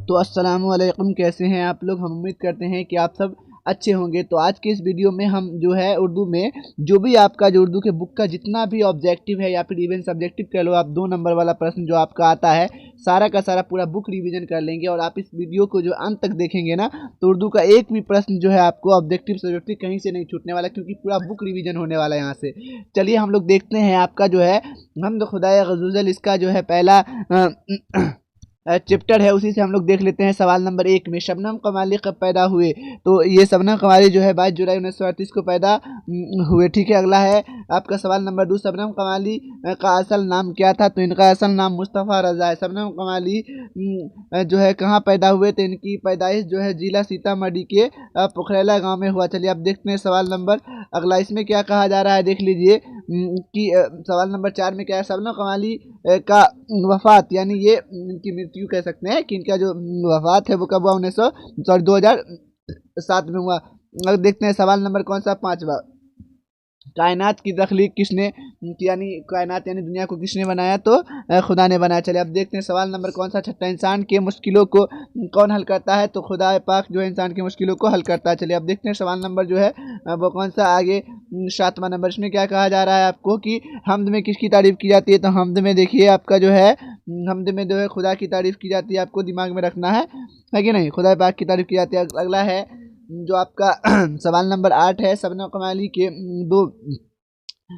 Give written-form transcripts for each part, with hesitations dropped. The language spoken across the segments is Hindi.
तो अस्सलामु अलैकुम, कैसे हैं आप लोग। हम उम्मीद करते हैं कि आप सब अच्छे होंगे। तो आज के इस वीडियो में हम जो है उर्दू में जो भी आपका जो उर्दू के बुक का जितना भी ऑब्जेक्टिव है या फिर इवन सब्जेक्टिव कह लो आप, 2 नंबर वाला प्रश्न जो आपका आता है सारा का सारा पूरा बुक रिवीजन कर लेंगे। और आप इस वीडियो को जो अंत तक देखेंगे ना, तो उर्दू का एक भी प्रश्न जो है आपको ऑब्जेक्टिव सब्जेक्टिव कहीं से नहीं छूटने वाला, क्योंकि पूरा बुक रिवीजन होने वाला है यहाँ से। चलिए हम लोग देखते हैं आपका जो है हमद खुदाए गज़ुज़ल, इसका जो है पहला चैप्टर है, उसी से हम लोग देख लेते हैं। सवाल नंबर 1 में शबनम कमाली कब पैदा हुए। तो ये शबनम कमाली जो है 22 जुलाई 1938 को पैदा हुए। ठीक है, अगला है आपका सवाल नंबर 2, शबनम कमाली का असल नाम क्या था। तो इनका असल नाम मुस्तफ़ा रज़ा है। शबनम कमाली जो है कहाँ पैदा हुए। तो इनकी पैदाइश जो है जिला सीतामढ़ी के पुखरेला गाँव में हुआ। चलिए अब देखते हैं सवाल नंबर अगला, इसमें क्या कहा जा रहा है देख लीजिए कि सवाल नंबर 4 में क्या है। शबनम कमाली का वफात, यानी ये इनकी मृत्यु कह सकते हैं कि इनका जो वफात है वो कब हुआ, 2007 में हुआ। अब देखते हैं सवाल नंबर कौन सा, 5वां, कायनात की तख्लीक किसने, यानी कायनात यानी दुनिया को किसने बनाया। तो खुदा ने बनाया। चलिए अब देखते हैं सवाल नंबर कौन सा, 6, इंसान के मुश्किलों को कौन हल करता है। तो खुदा पाक जो है इंसान की मुश्किलों को हल करता है। चलिए अब देखते हैं सवाल नंबर जो है वो कौन सा आगे, 7वां नंबर। इसमें क्या कहा जा रहा है आपको कि हमद में किसकी तारीफ़ की जाती है। तो हमद में देखिए आपका जो है हमद में जो है खुदा की तारीफ़ की जाती है, आपको दिमाग में रखना है कि नहीं, खुदा पाक की तारीफ़ की जाती है। अगला है जो आपका सवाल नंबर 8 है, शबनम कमाली के 2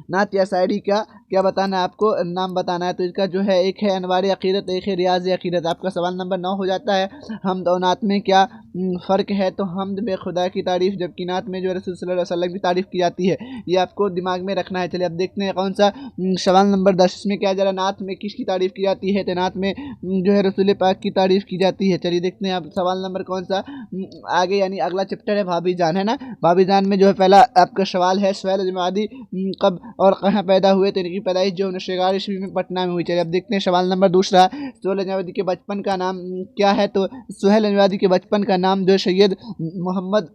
नात या शायरी का क्या बताना है, आपको नाम बताना है। तो इसका जो है एक है अनवार अकीदत, एक है रियाज अकीदत। आपका सवाल नंबर 9 हो जाता है, हमद और नात में क्या फ़र्क है। तो हमद में खुदा की तारीफ़, जबकि नात में जो रसूल सल्लल्लाहु अलैहि वसल्लम की तारीफ़ की जाती है। ये आपको दिमाग में रखना है। चलिए अब देखते हैं कौन सा सवाल नंबर 10, इसमें क्या जरा नात में किसकी तारीफ़ की जाती है। तो नात में जो है रसूल पाक की तारीफ़ की जाती है। चलिए देखते हैं आप सवाल नंबर कौन सा आगे, यानी अगला चैप्टर है भाभी जान, है ना। भाभी जान में जो है पहला आपका सवाल है, सुहेल जमादी कब और कहाँ पैदा हुए। तो इनकी पैदाइश जो 1911 ईस्वी में पटना में हुई। चलिए अब देखते हैं सवाल नंबर दूसरा, सुहेल अंजवादी के बचपन का नाम क्या है। तो सुहेल अंजवादी के बचपन का नाम जो सैयद मोहम्मद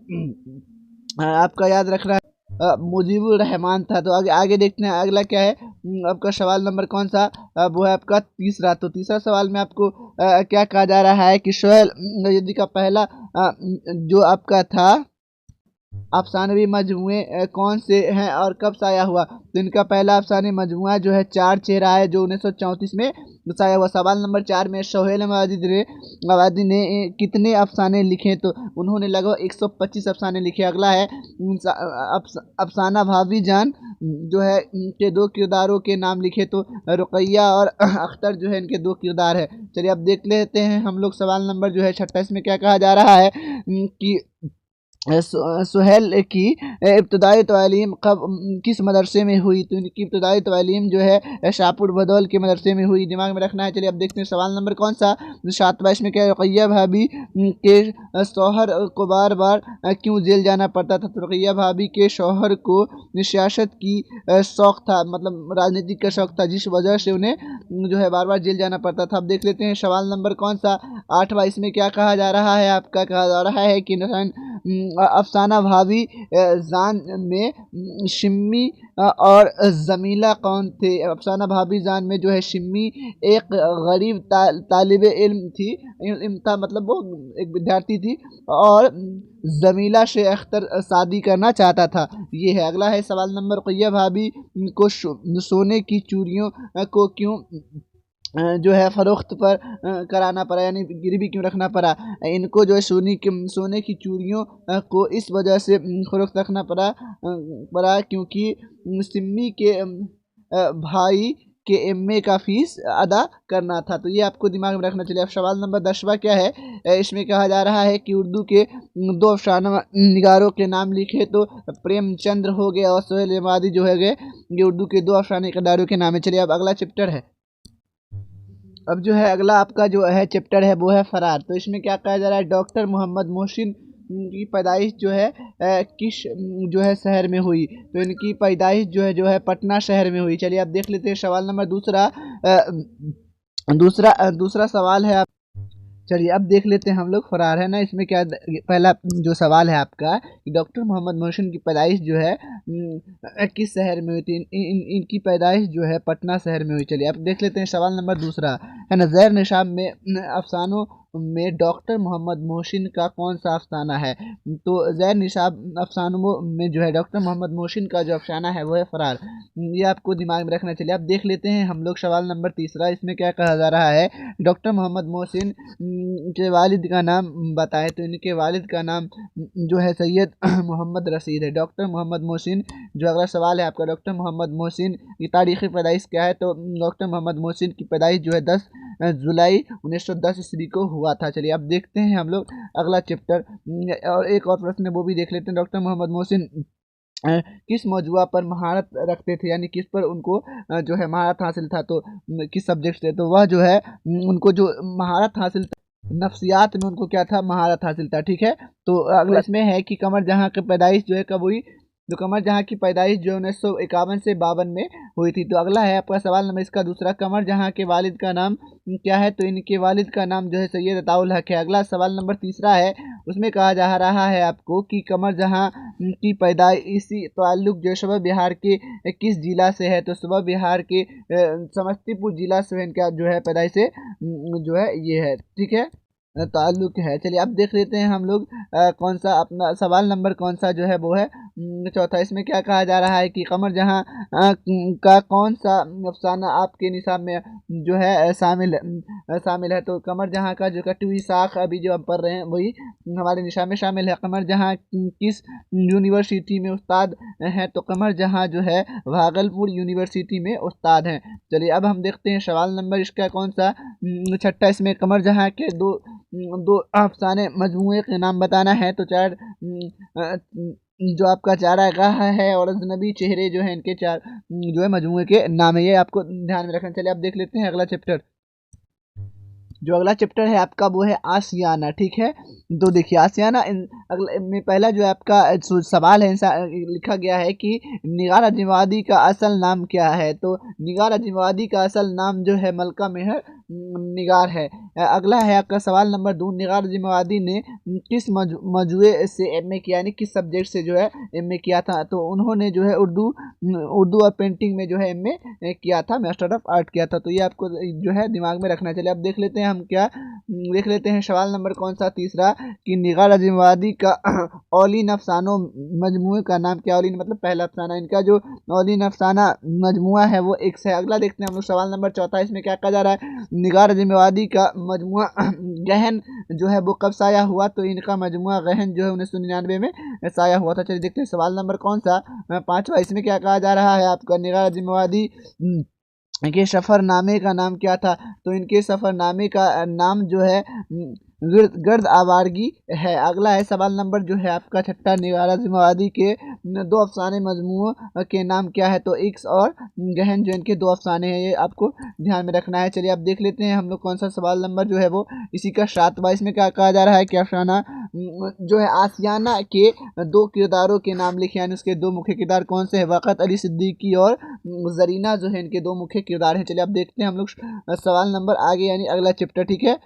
आपका याद रख रहा है मुजीबुर रहमान था। तो आगे आगे देखते हैं अगला क्या है आपका सवाल नंबर कौन सा, वो है आपका तीसरा। तो तीसरा सवाल में आपको क्या कहा जा रहा है कि सुहेल अंजवादी का पहला जो आपका था अफसानवी मजमुए कौन से हैं और कब शाया हुआ। तो इनका पहला अफसानी मजमुआ जो है 4 चेहरा है, जो 1934 में शाया हुआ। सवाल नंबर 4 में सुहेल अंजवादी ने कितने अफसाने लिखे। तो उन्होंने लगभग 125 अफसाने लिखे। अगला है अफसाना भाभी जान जो है इनके 2 किरदारों के नाम लिखे। तो रुकैया और अख्तर जो है इनके 2 किरदार है। चलिए अब देख लेते हैं हम लोग सवाल नंबर जो है 26 में क्या कहा जा रहा है कि सुहेल की इब्तदाई तालीम कब किस मदरसे में हुई। तो इनकी इब्तदाई तालीम जो है शाहपुर बदौल के मदरसे में हुई, दिमाग में रखना है। चलिए अब देखते हैं सवाल नंबर कौन सा, 7वां। इसमें क्या, रुकैया भाभी के शौहर को बार बार क्यों जेल जाना पड़ता था। तो रुकैया भाभी के शौहर को सियासत की शौक़ था, मतलब राजनीतिक का शौक़ था, जिस वजह से उन्हें जो है बार बार जेल जाना पड़ता था। अब देख लेते हैं सवाल नंबर कौन सा, 8वां। इसमें क्या कहा जा रहा है, आपका कहा जा रहा है कि अफसाना भाभी जान में शिम्मी और जमीला कौन थे। अफसाना भाभी जान में जो है शिम्मी एक गरीब तालिब इल्म थी, इल्म था मतलब वो एक विद्यार्थी थी, और जमीला से अख्तर शादी करना चाहता था। ये है। अगला है सवाल नंबर, रुकैया भाभी को सोने की चूड़ियों को क्यों जो है फ़रोख्त पर कराना पड़ा, यानी गिरवी क्यों रखना पड़ा। इनको जो है सोने की चूड़ियों को इस वजह से फ़रोख्त रखना पड़ा क्योंकि सिम्मी के भाई के एमए का फ़ीस अदा करना था। तो ये आपको दिमाग में रखना चाहिए। अब सवाल नंबर 10वां क्या है, इसमें कहा जा रहा है कि उर्दू के 2 अफसाना निगारों के नाम लिखे। तो प्रेमचंद्र हो गए और सुहेल अंजवादी जो है गए, ये उर्दू के 2 अफसाना निगारों के नाम है। चलिए अब अगला चैप्टर है, अब जो है अगला आपका जो है चैप्टर है वो है फरार। तो इसमें क्या कहा जा रहा है, डॉक्टर मोहम्मद मोहसिन की पैदाइश जो है किस जो है शहर में हुई। तो इनकी पैदाइश जो है पटना शहर में हुई। चलिए अब देख लेते हैं सवाल नंबर दूसरा सवाल है। चलिए अब देख लेते हैं हम लोग फरार, है ना। इसमें क्या पहला जो सवाल है आपका कि डॉक्टर मोहम्मद मोहसिन की पैदाइश जो है किस शहर में हुई थी। इनकी पैदाइश जो है पटना शहर में हुई। चलिए अब देख लेते हैं सवाल नंबर दूसरा, है ना। ज़ैर निशाब में अफसानों में डॉक्टर मोहम्मद मोहसिन का कौन सा अफसाना है? तो ज़ैर निसाब अफसानों में जो है डॉक्टर मोहम्मद मोहसिन का जो अफसाना है वो है फरार। ये आपको दिमाग में रखना चाहिए। अब देख लेते हैं हम लोग सवाल नंबर तीसरा, इसमें क्या कहा जा रहा है, डॉक्टर मोहम्मद मोहसिन के वालिद का नाम बताएं। तो इनके वालिद का नाम जो है सैयद मोहम्मद रशीद है। डॉक्टर मोहम्मद मोहसिन, जो अगला सवाल है आपका, डॉक्टर मोहम्मद मोहसिन की तारीख़ी पैदाइश क्या है? तो डॉक्टर मोहम्मद मोहसिन की पैदाइश जो है 10 जुलाई 1910 ईस्वी को हुआ था। चलिए अब देखते हैं हम लोग अगला चैप्टर, और एक और प्रश्न वो भी देख लेते हैं। डॉक्टर मोहम्मद मोहसिन किस मौजूआ पर महारत रखते थे, यानी किस पर उनको जो है महारत हासिल था? तो किस सब्जेक्ट से? तो वह जो है उनको जो महारत हासिल था, नफ्सियात में उनको क्या था, महारत हासिल था। ठीक है, तो अगला इसमें है कि कमर जहाँ की पैदाइश जो है कब हुई? तो कमर जहाँ की पैदाइश जो 1951 से 52 में हुई थी। तो अगला है आपका सवाल नंबर इसका दूसरा, कमर जहाँ के वालिद का नाम क्या है? तो इनके वालिद का नाम जो है सैयद अताउल हक है। अगला सवाल नंबर तीसरा है, उसमें कहा जा रहा है आपको कि कमर जहाँ की पैदाइश इसी ताल्लुक जो सबब बिहार के किस जिला से है? तो सबब बिहार के समस्तीपुर जिला से इनका जो है पैदाइश से जो है ये है। ठीक है, ताल्लुक है। चलिए अब देख लेते हैं हम लोग कौन सा अपना सवाल नंबर कौन सा जो है वो है चौथा। इसमें क्या कहा जा रहा है कि कमर जहाँ का कौन सा अफसाना आपके निसाब में जो है शामिल है? तो कमर जहाँ का जो कटवी साख अभी जो हम पढ़ रहे हैं वही हमारे निसाब में शामिल है। कमर जहाँ किस यूनिवर्सिटी में उस्ताद हैं? तो कमर जहाँ जो है भागलपुर यूनिवर्सिटी में उस्ताद हैं। चलिए अब हम देखते हैं सवाल नंबर इसका कौन सा छठा। इसमें कमर जहाँ के दो अफसाने मजमूए के नाम बताना है। तो चार जो आपका चारागाह है और अजनबी चेहरे जो है, इनके चार जो है मजमूए के नाम है, ये आपको ध्यान में रखना। चलिए अब देख लेते हैं अगला चैप्टर। जो अगला चैप्टर है आपका वो है आसियाना। ठीक है, तो देखिए आसियाना अगले में पहला जो है आपका सवाल है लिखा गया है कि निगार अजमवादी का असल नाम क्या है? तो निगार अजमवादी का असल नाम जो है मलका मेहर निगार है। अगला है आपका सवाल नंबर 2, निगार अजमवादी ने किस मौजूए से एमए किया, यानी किस सब्जेक्ट से जो है एमए किया था? तो उन्होंने जो है उर्दू और पेंटिंग में जो है एमए किया था, मास्टर ऑफ आर्ट किया था। तो ये आपको जो है दिमाग में रखना चाहिए। अब देख लेते हैं हम क्या देख लेते हैं सवाल नंबर कौन सा तीसरा, कि निगार अजमवादी का औलीन अफसानों मजमूए का नाम क्या? औलीन मतलब पहला अफसाना, इनका जो औलीन अफसाना मजमुआ है वो एक है। अगला देखते हैं हम लोग सवाल नंबर चौथा। इसमें क्या कहा जा रहा है, निगार अजमवादी का मजमुआ गहन जो है वो कब साया हुआ? तो इनका मजमुआ गहन जो है 1999 में साया हुआ था। चलिए देखते हैं सवाल नंबर कौन सा पांचवा। इसमें क्या कहा जा रहा है आपका, निगार अजमवादी के सफ़रनामे का नाम क्या था? तो इनके सफ़रनामे का नाम जो है गर्द आवारगी है। अगला है सवाल नंबर जो है आपका छठा, निगार अजमवादी के दो अफसाने मजमूओं के नाम क्या है? तो इक्स और गहन जो इनके दो अफसाने हैं, ये आपको ध्यान में रखना है। चलिए अब देख लेते हैं हम लोग कौन सा सवाल नंबर जो है वो इसी का सातवां। इसमें क्या कहा जा रहा है कि अफसाना जो है आसियाना के दो किरदारों के नाम लिखे, यानी उसके दो मुख्य किरदार कौन से हैं? वक़्त अली सिद्दीकी और जरीना जो है इनके दो मुख्य किरदार हैं। चलिए अब देखते हैं हम लोग सवाल नंबर आगे, यानी अगला चैप्टर। ठीक है,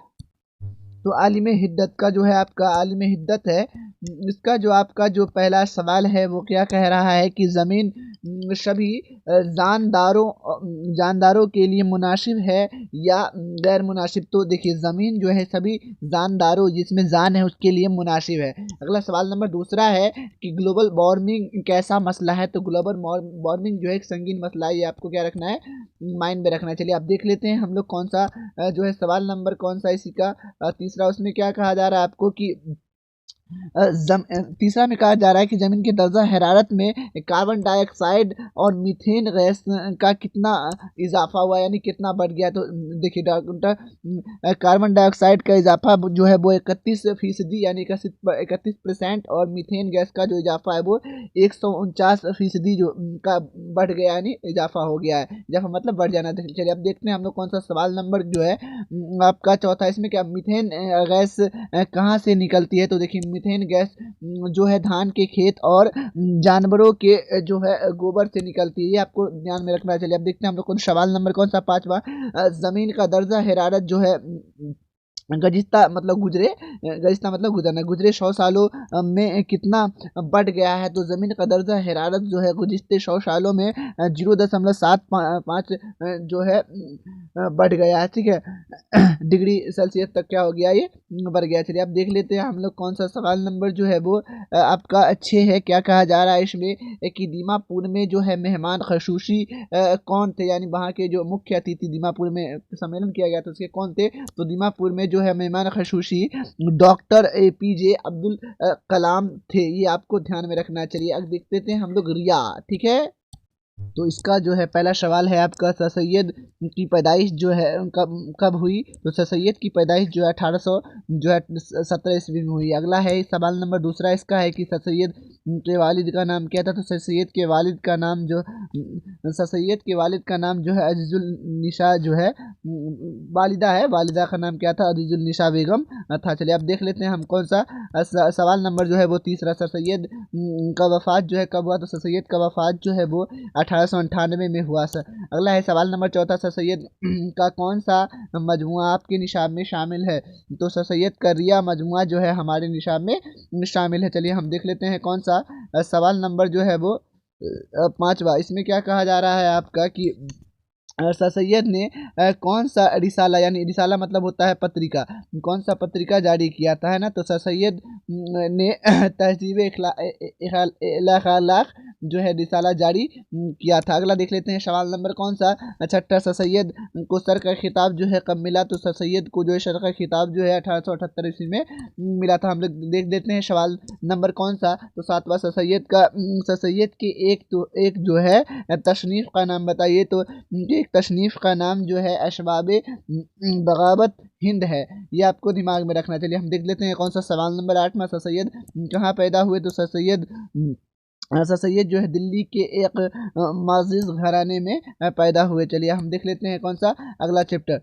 तो आलिम हिद्दत का जो है आपका आलिम हिद्दत है, इसका जो आपका जो पहला सवाल है वो क्या कह रहा है कि ज़मीन सभी जानदारों के लिए मुनासिब है या गैर मुनासिब? तो देखिए ज़मीन जो है सभी जानदारों जिसमें जान है उसके लिए मुनासिब है। अगला सवाल नंबर दूसरा है कि ग्लोबल वार्मिंग कैसा मसला है? तो ग्लोबल वार्मिंग जो है एक संगीन मसला है, ये आपको क्या रखना है, माइंड में रखना है। चलिए अब देख लेते हैं हम लोग कौन सा जो है सवाल नंबर कौन सा इसी का तीसरा। उसमें क्या कहा जा रहा है आपको कि तीसरा में कहा जा रहा है कि ज़मीन के दर्जा हरारत में कार्बन डाइऑक्साइड और मीथेन गैस का कितना इजाफा हुआ, यानी कितना बढ़ गया? तो देखिए कार्बन डाइऑक्साइड का इजाफा जो है वो 31%, यानी 31%, और मीथेन गैस का जो इजाफा है वो 149% जो का बढ़ गया, यानी इजाफा हो गया है। इजाफा मतलब बढ़ जाना। चलिए अब देखते हैं हम लोग कौन सा सवाल नंबर जो है आपका चौथा। इसमें क्या मीथेन गैस कहाँ से निकलती है? तो देखिए मीथेन गैस जो है धान के खेत और जानवरों के जो है गोबर से निकलती है, ये आपको ध्यान में रखना है। चलिए अब देखते हैं हम लोग को सवाल नंबर कौन सा पांचवा। ज़मीन का दर्जा हरारत जो है गजिस्ता मतलब गुजरे, गजिस्ता मतलब गुजरना, गुजरे 100 सालों में कितना बढ़ गया है? तो ज़मीन का दर्जा हरारत जो है गुज़िश्ते 100 सालों में 0.75 जो है बढ़ गया है, ठीक है। डिग्री सेल्सियस तक क्या हो गया, ये बढ़ गया। चलिए अब देख लेते हैं हम लोग कौन सा सवाल नंबर जो है वो आपका 6 है। क्या कहा जा रहा है इसमें कि दीमापुर में जो है मेहमान खसूसी कौन थे, यानी वहाँ के जो मुख्य अतिथि दीमापुर में सम्मेलन किया गया था उसके कौन थे? तो दीमापुर में जो है मेहमान खसूसी डॉक्टर APJ अब्दुल कलाम थे, ये आपको ध्यान में रखना। चलिए अब देखते थे हम लोग रिया, ठीक है। तो इसका जो है पहला सवाल है आपका, सर सैयद की पैदाइश जो है कब कब हुई? तो सर सैयद की पैदाइश जो है 1800 जो है 17 ईस्वी में हुई। अगला है सवाल नंबर दूसरा इसका है कि सर सैयद के वालिद का नाम क्या था? तो सर सैयद के वालिद का नाम जो सर सैयद के वालिद का नाम जो है अजीजुल निशा जो है वालिदा है, वालिदा का नाम क्या था? अजीजुल निशा बेगम था। चलिए अब देख लेते हैं हम कौन सा सवाल नंबर जो है वो तीसरा, सर सैयद का वफात जो है कब हुआ? तो सर सैयद का वफात जो है वो 1898 में हुआ सर। अगला है सवाल नंबर चौथा, सर सैयद का कौन सा मजमुआ आपके निशाब में शामिल है? तो सर सैयद का रिया मजमुआ जो है हमारे निशाब में शामिल है। चलिए हम देख लेते हैं कौन सा सवाल नंबर जो है वो पांचवा। इसमें क्या कहा जा रहा है आपका कि सर सैयद ने कौन सा रिसाला, यानी रिसाला मतलब होता है पत्रिका, कौन सा पत्रिका जारी किया था, है ना? तो सर सैयद ने तहजीब इखलाक जो है रिसाला जारी किया था। अगला देख लेते हैं सवाल नंबर कौन सा छठा, सर सैयद को सर का खिताब जो है कब मिला? तो सर सैयद को जो है सर का खिताब जो है 1878 ईस्वी में मिला था। हम लोग देख देते हैं सवाल नंबर कौन सा, तो सातवां, सर सैयद का सर सैयद के एक जो है तशनीफ का नाम बताइए। तो एक तशनीफ़ का नाम जो है अशबाब बगावत हिंद है, ये आपको दिमाग में रखना। चलिए हम देख लेते हैं कौन सा सवाल नंबर 8 में, सर सैयद कहाँ पैदा हुए? तो सर सैयद जो है दिल्ली के एक माजिज़ घराने में पैदा हुए। चलिए हम देख लेते हैं कौन सा अगला चैप्टर,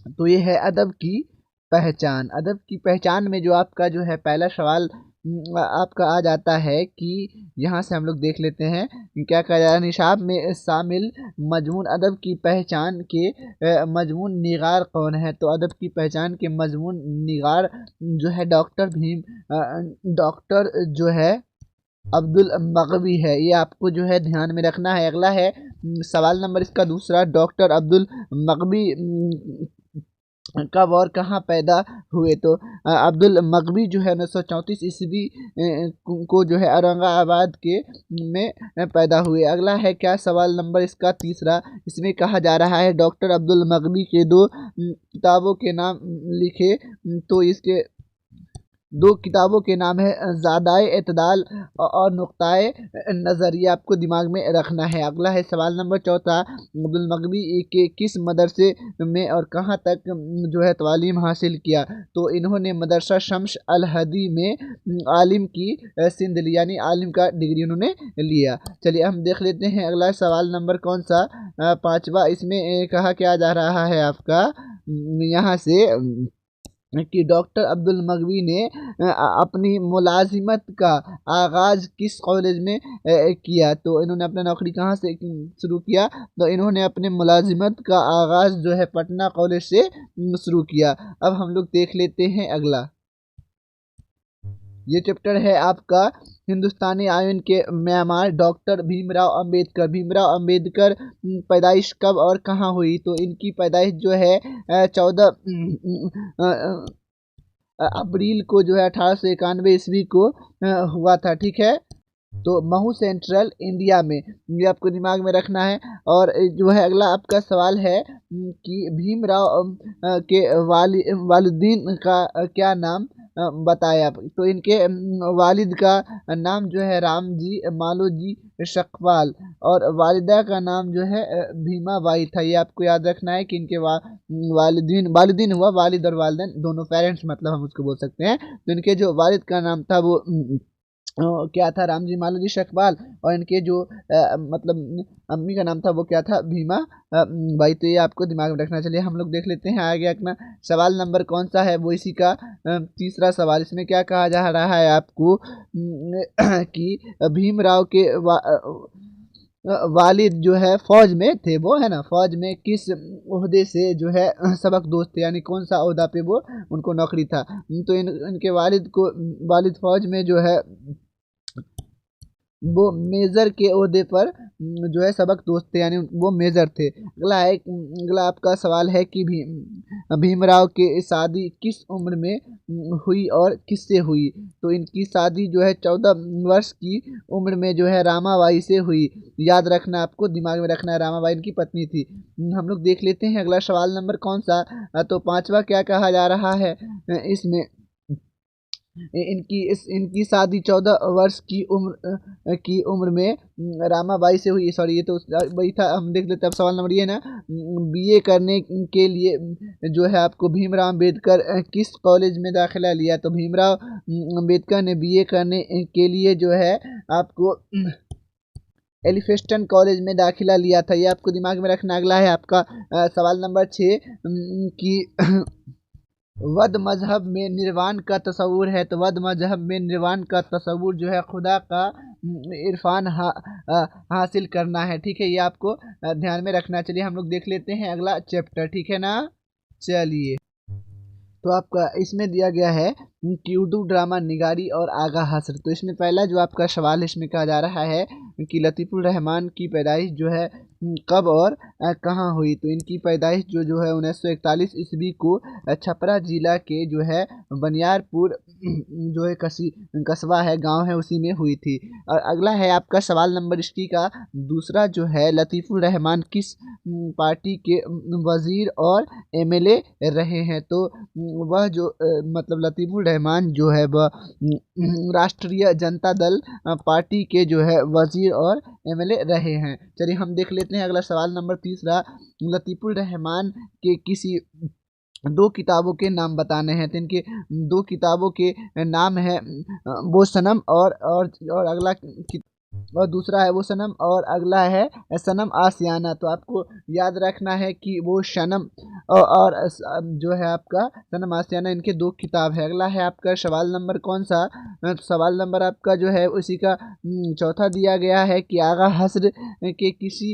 तो ये है अदब की पहचान। अदब की पहचान में जो आपका जो है पहला सवाल आपका आ जाता है कि यहाँ से हम लोग देख लेते हैं क्या कहा जा रहा है। निशाब में शामिल मजमून अदब की पहचान के मजमून निगार कौन है? तो अदब की पहचान के मजमून निगार जो है डॉक्टर जो है अब्दुल मगवी है, ये आपको जो है ध्यान में रखना है। अगला है सवाल नंबर इसका दूसरा, डॉक्टर अब्दुल मगवी कब और कहाँ पैदा हुए? तो अब्दुल मगवी जो है 1934 ईस्वी को जो है औरंगाबाद के में पैदा हुए। अगला है क्या सवाल नंबर इसका तीसरा, इसमें कहा जा रहा है डॉक्टर अब्दुल मगवी के दो किताबों के नाम लिखे। तो इसके दो किताबों के नाम है ज़ादाए एतदाल और नुक्ताए नज़र, ये आपको दिमाग में रखना है। अगला है सवाल नंबर चौथा, अब्दुल मगवी के किस मदरसे में और कहाँ तक जो है तालीम हासिल किया? तो इन्होंने मदरसा शम्स अल हदी में आलिम की सिंध ली, यानी आलिम का डिग्री उन्होंने लिया। चलिए हम देख लेते हैं अगला सवाल नंबर कौन सा पाँचवा। इसमें कहा क्या जा रहा है आपका यहाँ से कि डॉक्टर अब्दुल मगवी ने अपनी मुलाजिमत का आगाज़ किस कॉलेज में किया? तो इन्होंने अपना नौकरी कहाँ से शुरू किया? तो इन्होंने अपने मुलाजिमत का आगाज़ जो है पटना कॉलेज से शुरू किया। अब हम लोग देख लेते हैं अगला, ये चैप्टर है आपका हिंदुस्तानी आयन के म्यांमार, डॉक्टर भीमराव अंबेडकर। भीमराव अंबेडकर पैदाइश कब और कहाँ हुई? तो इनकी पैदाइश जो है 14 अप्रैल को जो है 1891 ईस्वी को हुआ था, ठीक है। तो महू सेंट्रल इंडिया में, ये आपको दिमाग में रखना है। और जो है अगला आपका सवाल है कि भीमराव के वालिदीन का क्या नाम बताया? तो इनके वालिद का नाम जो है रामजी मालोजी शकपाल और वालिदा का नाम जो है भीमा बाई था। ये आपको याद रखना है कि इनके वालिदीन हुआ वालिद और वालिदैन दोनों, पेरेंट्स मतलब हम उसको बोल सकते हैं। तो इनके जो वालिद का नाम था वो क्या था? रामजी मालोजी शकपाल, और इनके जो मतलब अम्मी का नाम था वो क्या था? भीमा बाई। तो ये आपको दिमाग में रखना। चलिए हम लोग देख लेते हैं आगे अपना सवाल नंबर कौन सा है, वो इसी का तीसरा सवाल। इसमें क्या कहा जा रहा है आपको कि भीमराव के वालिद जो है फौज में थे, वो है ना, फौज में किस ओहदे से जो है सबक दोस्त थे, यानी कौन सा ओहदा पे वो उनको नौकरी था। तो इनके वालिद फौज में जो है वो मेजर के ओहदे पर जो है सबक दोस्त थे, यानी वो मेजर थे। अगला आपका सवाल है कि भीमराव की शादी किस उम्र में हुई और किससे हुई। तो इनकी शादी जो है 14 वर्ष की उम्र में जो है रामाबाई से हुई। याद रखना, आपको दिमाग में रखना है, रामाबाई इनकी पत्नी थी। हम लोग देख लेते हैं अगला सवाल नंबर कौन सा। तो पांचवा क्या कहा जा रहा है इसमें, इनकी शादी 14 वर्ष की उम्र में रामाबाई से हुई। सॉरी, ये तो वही था, हम देख लेते हैं अब सवाल नंबर ये ना, बीए करने के लिए जो है आपको भीमराव अम्बेडकर किस कॉलेज में दाखिला लिया। तो भीमराव अम्बेडकर ने बीए करने के लिए जो है आपको एलिफेस्टन कॉलेज में दाखिला लिया था, ये आपको दिमाग में रखना। अगला है आपका सवाल नंबर 6 की वद मजहब में निर्वाण का तस्वुर है। तो वद मजहब में निर्वाण का तस्वुर जो है खुदा का इरफान हासिल करना है। ठीक है, ये आपको ध्यान में रखना। चलिए हम लोग देख लेते हैं अगला चैप्टर, ठीक है ना। चलिए, तो आपका इसमें दिया गया है कि उर्दू ड्रामा निगारी और आगा हसर। तो इसमें पहला जो आपका सवाल इसमें कहा जा रहा है कि लतीफ़ुर रहमान की पैदाइश जो है कब और कहाँ हुई। तो इनकी पैदाइश जो है 1941 ईस्वी को छपरा जिला के जो है बनियारपुर जो है कस्बा है, गांव है, उसी में हुई थी। और अगला है आपका सवाल नंबर इसकी का दूसरा जो है, लतीफ़ुर रहमान किस पार्टी के वज़ीर और एमएलए रहे हैं। तो वह जो मतलब लतीफ़ुर रहमान जो है वह राष्ट्रीय जनता दल पार्टी के जो है वज़ीर और एमएलए रहे हैं। चलिए हम देख लेते हैं अगला सवाल नंबर तीसरा, लतीफ़ुर रहमान के किसी दो किताबों के नाम बताने हैं। तो इनके दो किताबों के नाम है वो सनम और अगला और दूसरा है वो सनम और अगला है सनम आसियाना। तो आपको याद रखना है कि वो सनम और जो है आपका सनम आसियाना, इनके दो किताब है। अगला है आपका सवाल नंबर कौन सा, तो सवाल नंबर आपका जो है उसी का चौथा दिया गया है कि आगा हस्र के किसी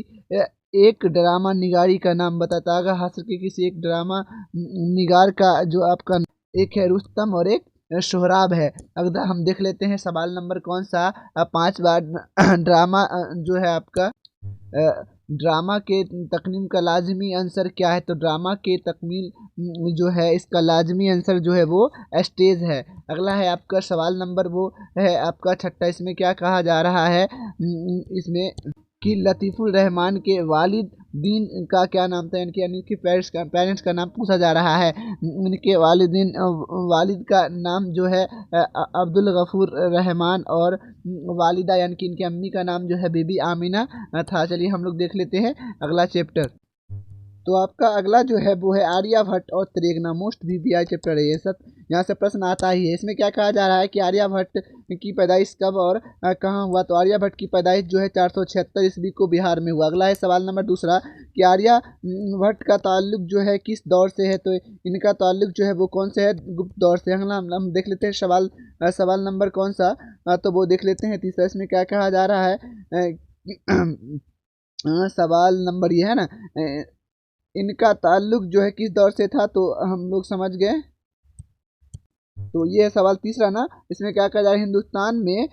एक ड्रामा निगारी का नाम बताता। आगा हस्र के किसी एक ड्रामा निगार का जो आपका एक है रुस्तम और एक सोहराब है। अगर हम देख लेते हैं सवाल नंबर कौन सा, 5 बार ड्रामा जो है आपका ड्रामा के तकनीम का लाजमी आंसर क्या है। तो ड्रामा के तकमील जो है इसका लाजमी आंसर जो है वो स्टेज है। अगला है आपका सवाल नंबर वो है आपका छठा, इसमें क्या कहा जा रहा है इसमें कि लतीफ़ुर रहमान के वालिद दीन का क्या नाम था, इनके यानी कि पेरेंट्स का नाम पूछा जा रहा है। इनके वालिद का नाम जो है अब्दुल गफूर रहमान और वालिदा यानी कि इनकी अम्मी का नाम जो है बीबी आमिना था। चलिए हम लोग देख लेते हैं अगला चैप्टर। तो आपका अगला जो है वो है आर्यभट्ट और त्रिगना, मोस्ट वीवीआई चैप्टर है ये सब, यहाँ से प्रश्न आता ही है। इसमें क्या कहा जा रहा है कि आर्यभट्ट की पैदाइश कब और कहाँ हुआ। तो आर्यभट्ट की पैदाइश जो है 476 ईस्वी को बिहार में हुआ। अगला है सवाल नंबर दूसरा कि आर्यभट्ट का ताल्लुक जो है किस दौर से है। तो इनका ताल्लुक जो है वो कौन से है, गुप्त दौर से। अगला हम देख लेते हैं सवाल नंबर कौन सा, तो वो देख लेते हैं तीसरा। इसमें क्या कहा जा रहा है सवाल नंबर ये है ना, इनका ताल्लुक जो है किस दौर से था। तो हम लोग समझ गए। तो ये सवाल तीसरा ना, इसमें क्या कहा जा रहा है, हिंदुस्तान में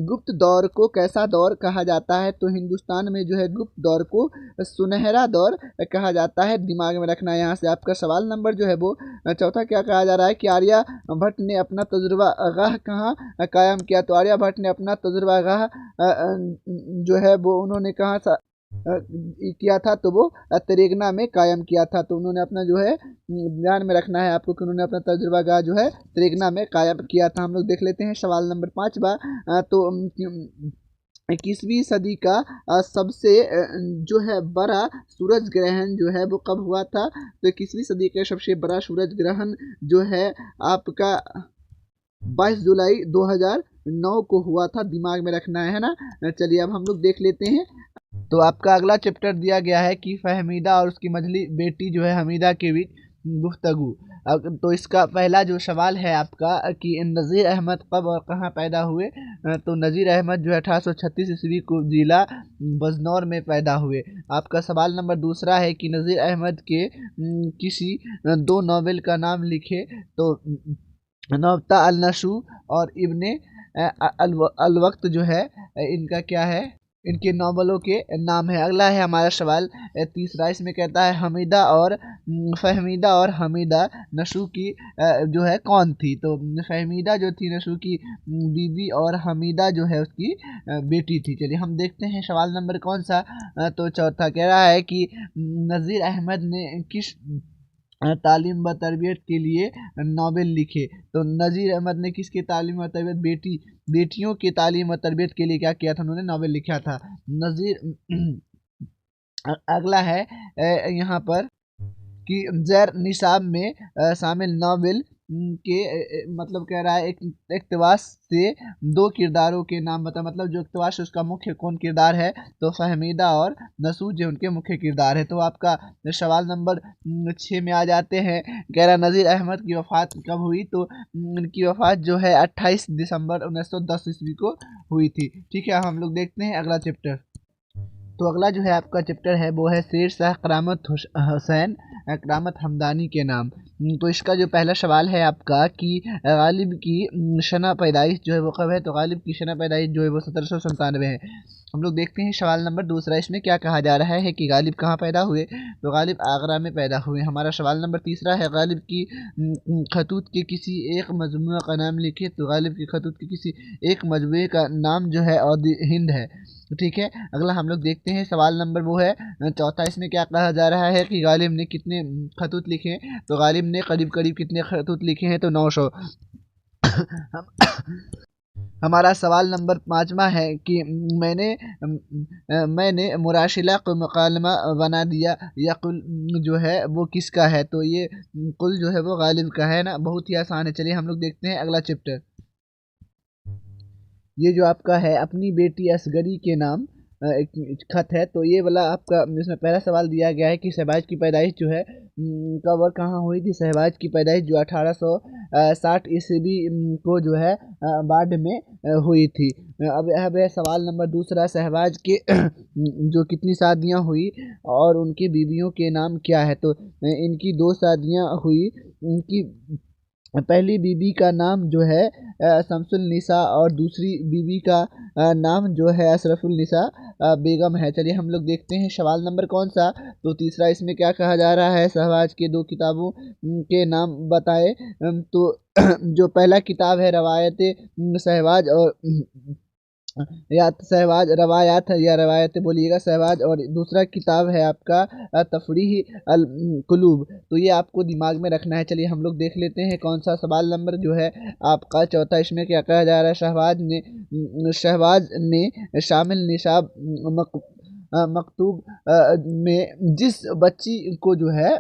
गुप्त दौर को कैसा दौर कहा जाता है। तो हिंदुस्तान में जो है गुप्त दौर को सुनहरा दौर कहा जाता है, दिमाग में रखना। यहाँ से आपका सवाल नंबर जो है वो चौथा क्या कहा जा रहा है कि आर्यभट्ट ने अपना तजुर्बा गाह कहाँ कायम किया। तो आर्यभट्ट ने अपना तजुर्बा गाह जो है वो उन्होंने कहाँ किया था। तो वो त्रिगना में कायम किया था। तो उन्होंने अपना जो है ध्यान में रखना है आपको कि उन्होंने अपना तजुर्बा गाह जो है त्रिगना में कायम किया था। हम लोग देख लेते हैं सवाल नंबर 5 तो 21वीं सदी का सबसे जो है बड़ा सूरज ग्रहण जो है वो कब हुआ था। तो 21वीं सदी का सबसे बड़ा सूरज ग्रहण जो है आपका 22 जुलाई 2009 को हुआ था, दिमाग में रखना है ना। चलिए अब हम लोग देख लेते हैं। तो आपका अगला चैप्टर दिया गया है कि फहमीदा और उसकी मझली बेटी जो है हमीदा के बीच गुफ्तगू। तो इसका पहला जो सवाल है आपका कि नज़ीर अहमद कब और कहाँ पैदा हुए। तो नज़ीर अहमद जो है 1836 ईस्वी को जिला बजनौर में पैदा हुए। आपका सवाल नंबर दूसरा है कि नज़ीर अहमद के किसी दो नावल का नाम लिखे। तो नवता अलनशू और इब्ने अलवक्त जो है इनका क्या है, इनके नावलों के नाम है। अगला है हमारा सवाल तीसरा, इसमें कहता है हमीदा और फहमीदा और हमीदा नशू की जो है कौन थी। तो फहमीदा जो थी नशू की बीबी और हमीदा जो है उसकी बेटी थी। चलिए हम देखते हैं सवाल नंबर कौन सा। तो चौथा कह रहा है कि नज़ीर अहमद ने किस तालीम व तरबियत के लिए नावल लिखे। तो नज़ीर अहमद ने किसकी तालीम व तरबियत, बेटियों की तालीम व तरबियत के लिए क्या किया था, उन्होंने नावल लिखा था। नज़ीर अगला है यहाँ पर कि ज़ैर निसाब में शामिल नावल के मतलब कह रहा है एक इक़्तिबास से दो किरदारों के नाम बता। मतलब जो इक़्तिबास उसका मुख्य कौन किरदार है, तो फहमीदा और नसूज जो उनके मुख्य किरदार है। तो आपका सवाल नंबर 6 में आ जाते हैं। कह रहा नज़ीर अहमद की वफ़ात कब हुई। तो उनकी वफ़ात जो है 28 दिसंबर 1910 ईस्वी को हुई थी। ठीक है, हम लोग देखते हैं अगला चैप्टर। तो अगला जो है आपका चैप्टर है वो है शेर शाह करामत हुसैन करामत हमदानी के नाम। तो इसका जो पहला सवाल है आपका कि गालिब की शना पैदाइश जो है वो कब है। तो गालिब की शना पैदाइश जो है वो 1797 है। हम लोग देखते हैं सवाल नंबर दूसरा, इसमें क्या कहा जा रहा है कि गालिब कहाँ पैदा हुए। तो गालिब आगरा में पैदा हुए। हमारा सवाल नंबर तीसरा है गालिब की खतूत के किसी एक मजमूआ का नाम लिखिए। तो गालिब की खतूत के किसी एक मजमूए का नाम जो है और हिंद है। ठीक है, अगला हम लोग देखते हैं सवाल नंबर वो है चौथा, इसमें क्या कहा जा रहा है कि गालिब ने कितने खतूत लिखे हैं। तो गालिब ने करीब करीब कितने खतूत लिखे हैं, तो 900। हम हमारा सवाल नंबर पाँचवा है कि मैंने मुराशिला को मुकालमा बना दिया, या कुल जो है वो किसका है। तो ये कुल जो है वो गालिब का है ना, बहुत ही आसान है। चलिए हम लोग देखते हैं अगला चैप्टर। ये जो आपका है अपनी बेटी असगरी के नाम एक खत है। तो ये वाला आपका इसमें पहला सवाल दिया गया है कि शहबाज की पैदाइश जो है कब और कहाँ हुई थी। शहबाज की पैदाइश जो 1860 ईस्वी को जो है बाढ़ में हुई थी। अब है सवाल नंबर दूसरा, शहबाज के जो कितनी शादियाँ हुई और उनकी बीवियों के नाम क्या है। तो इनकी दो शादियाँ हुई। इनकी पहली बीबी का नाम जो है शमसुल निसा और दूसरी बीबी का नाम जो है अशरफुल निसा बेगम है। चलिए हम लोग देखते हैं सवाल नंबर कौन सा। तो तीसरा, इसमें क्या कहा जा रहा है, शहबाज के दो किताबों के नाम बताए। तो जो पहला किताब है रवायत शहबाज और या शहबाज रवायात है, या रवायतें बोलिएगा शहबाज, और दूसरा किताब है आपका तफरीह अल कुलूब। तो ये आपको दिमाग में रखना है। चलिए हम लोग देख लेते हैं कौन सा सवाल नंबर जो है आपका चौथा, इसमें क्या कहा जा रहा है। शहबाज ने शामिल निसाब मकतूब में जिस बच्ची को जो है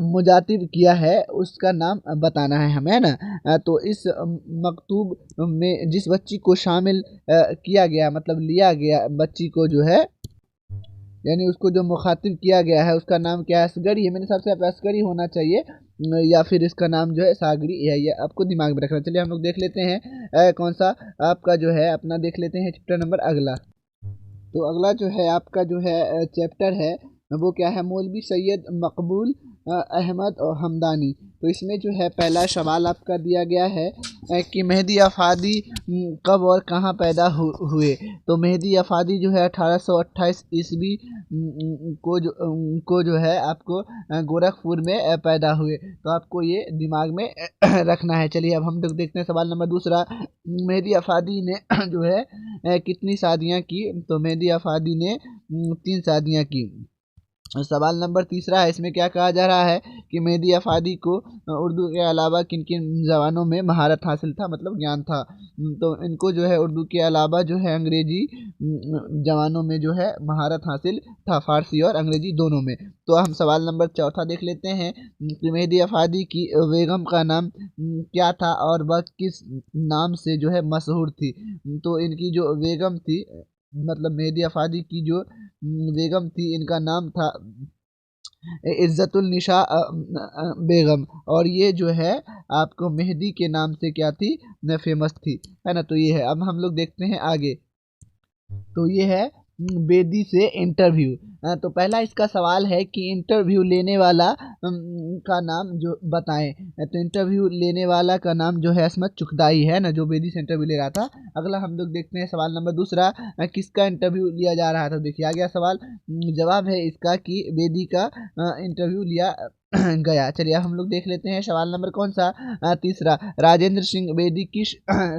मुजातिब किया है उसका नाम बताना है हमें, है ना। तो इस मकतूब में जिस बच्ची को शामिल किया गया, मतलब लिया गया बच्ची को जो है, यानी उसको जो मुखातिब किया गया है उसका नाम क्या है, असगरी है। मेरे हिसाब से आप असगरी होना चाहिए, या फिर इसका नाम जो है सागरी है। ये आपको दिमाग में रखना। चलिए हम लोग देख लेते हैं कौन सा आपका जो है अपना देख लेते हैं चैप्टर नंबर अगला। तो अगला जो है आपका जो है चैप्टर है वो क्या है, मौलवी सैयद मकबूल अहमद और हमदानी। तो इसमें जो है पहला सवाल आपका दिया गया है कि मेहदी अफादी कब और कहाँ पैदा हुए। तो मेहदी अफादी जो है 1828 ईस्वी को जो है आपको गोरखपुर में पैदा हुए। तो आपको ये दिमाग में रखना है। चलिए अब हम लोग देखते हैं सवाल नंबर दूसरा, मेहदी अफादी ने जो है कितनी शादियाँ की। तो मेहदी अफादी ने 3 शादियाँ की। सवाल नंबर तीसरा है, इसमें क्या कहा जा रहा है कि मेहदी अफादी को उर्दू के अलावा किन किन ज़बानों में महारत हासिल था, मतलब ज्ञान था। तो इनको जो है उर्दू के अलावा जो है अंग्रेजी ज़बानों में जो है महारत हासिल था, फ़ारसी और अंग्रेजी दोनों में। तो हम सवाल नंबर चौथा देख लेते हैं कि मेहदी अफादी की बेगम का नाम क्या था और वह किस नाम से जो है मशहूर थी। तो इनकी जो बेगम थी, मतलब मेहदी अफादी की जो बेगम थी, इनका नाम था इज्जतुल निशा बेगम, और ये जो है आपको मेहदी के नाम से क्या थी, न फेमस थी, है ना। तो ये है। अब हम लोग देखते हैं आगे। तो ये है बेदी से इंटरव्यू। तो पहला इसका सवाल है कि इंटरव्यू लेने वाला का नाम जो बताएं। तो इंटरव्यू लेने वाला का नाम जो है असमत चुगताई है ना, जो बेदी से इंटरव्यू ले रहा था। अगला हम लोग देखते हैं सवाल नंबर दूसरा, किसका इंटरव्यू लिया जा रहा था। देखिए आ गया सवाल। जवाब है इसका कि बेदी का इंटरव्यू लिया गया। चलिए अब हम लोग देख लेते हैं सवाल नंबर कौन सा, तीसरा, राजेंद्र सिंह बेदी किस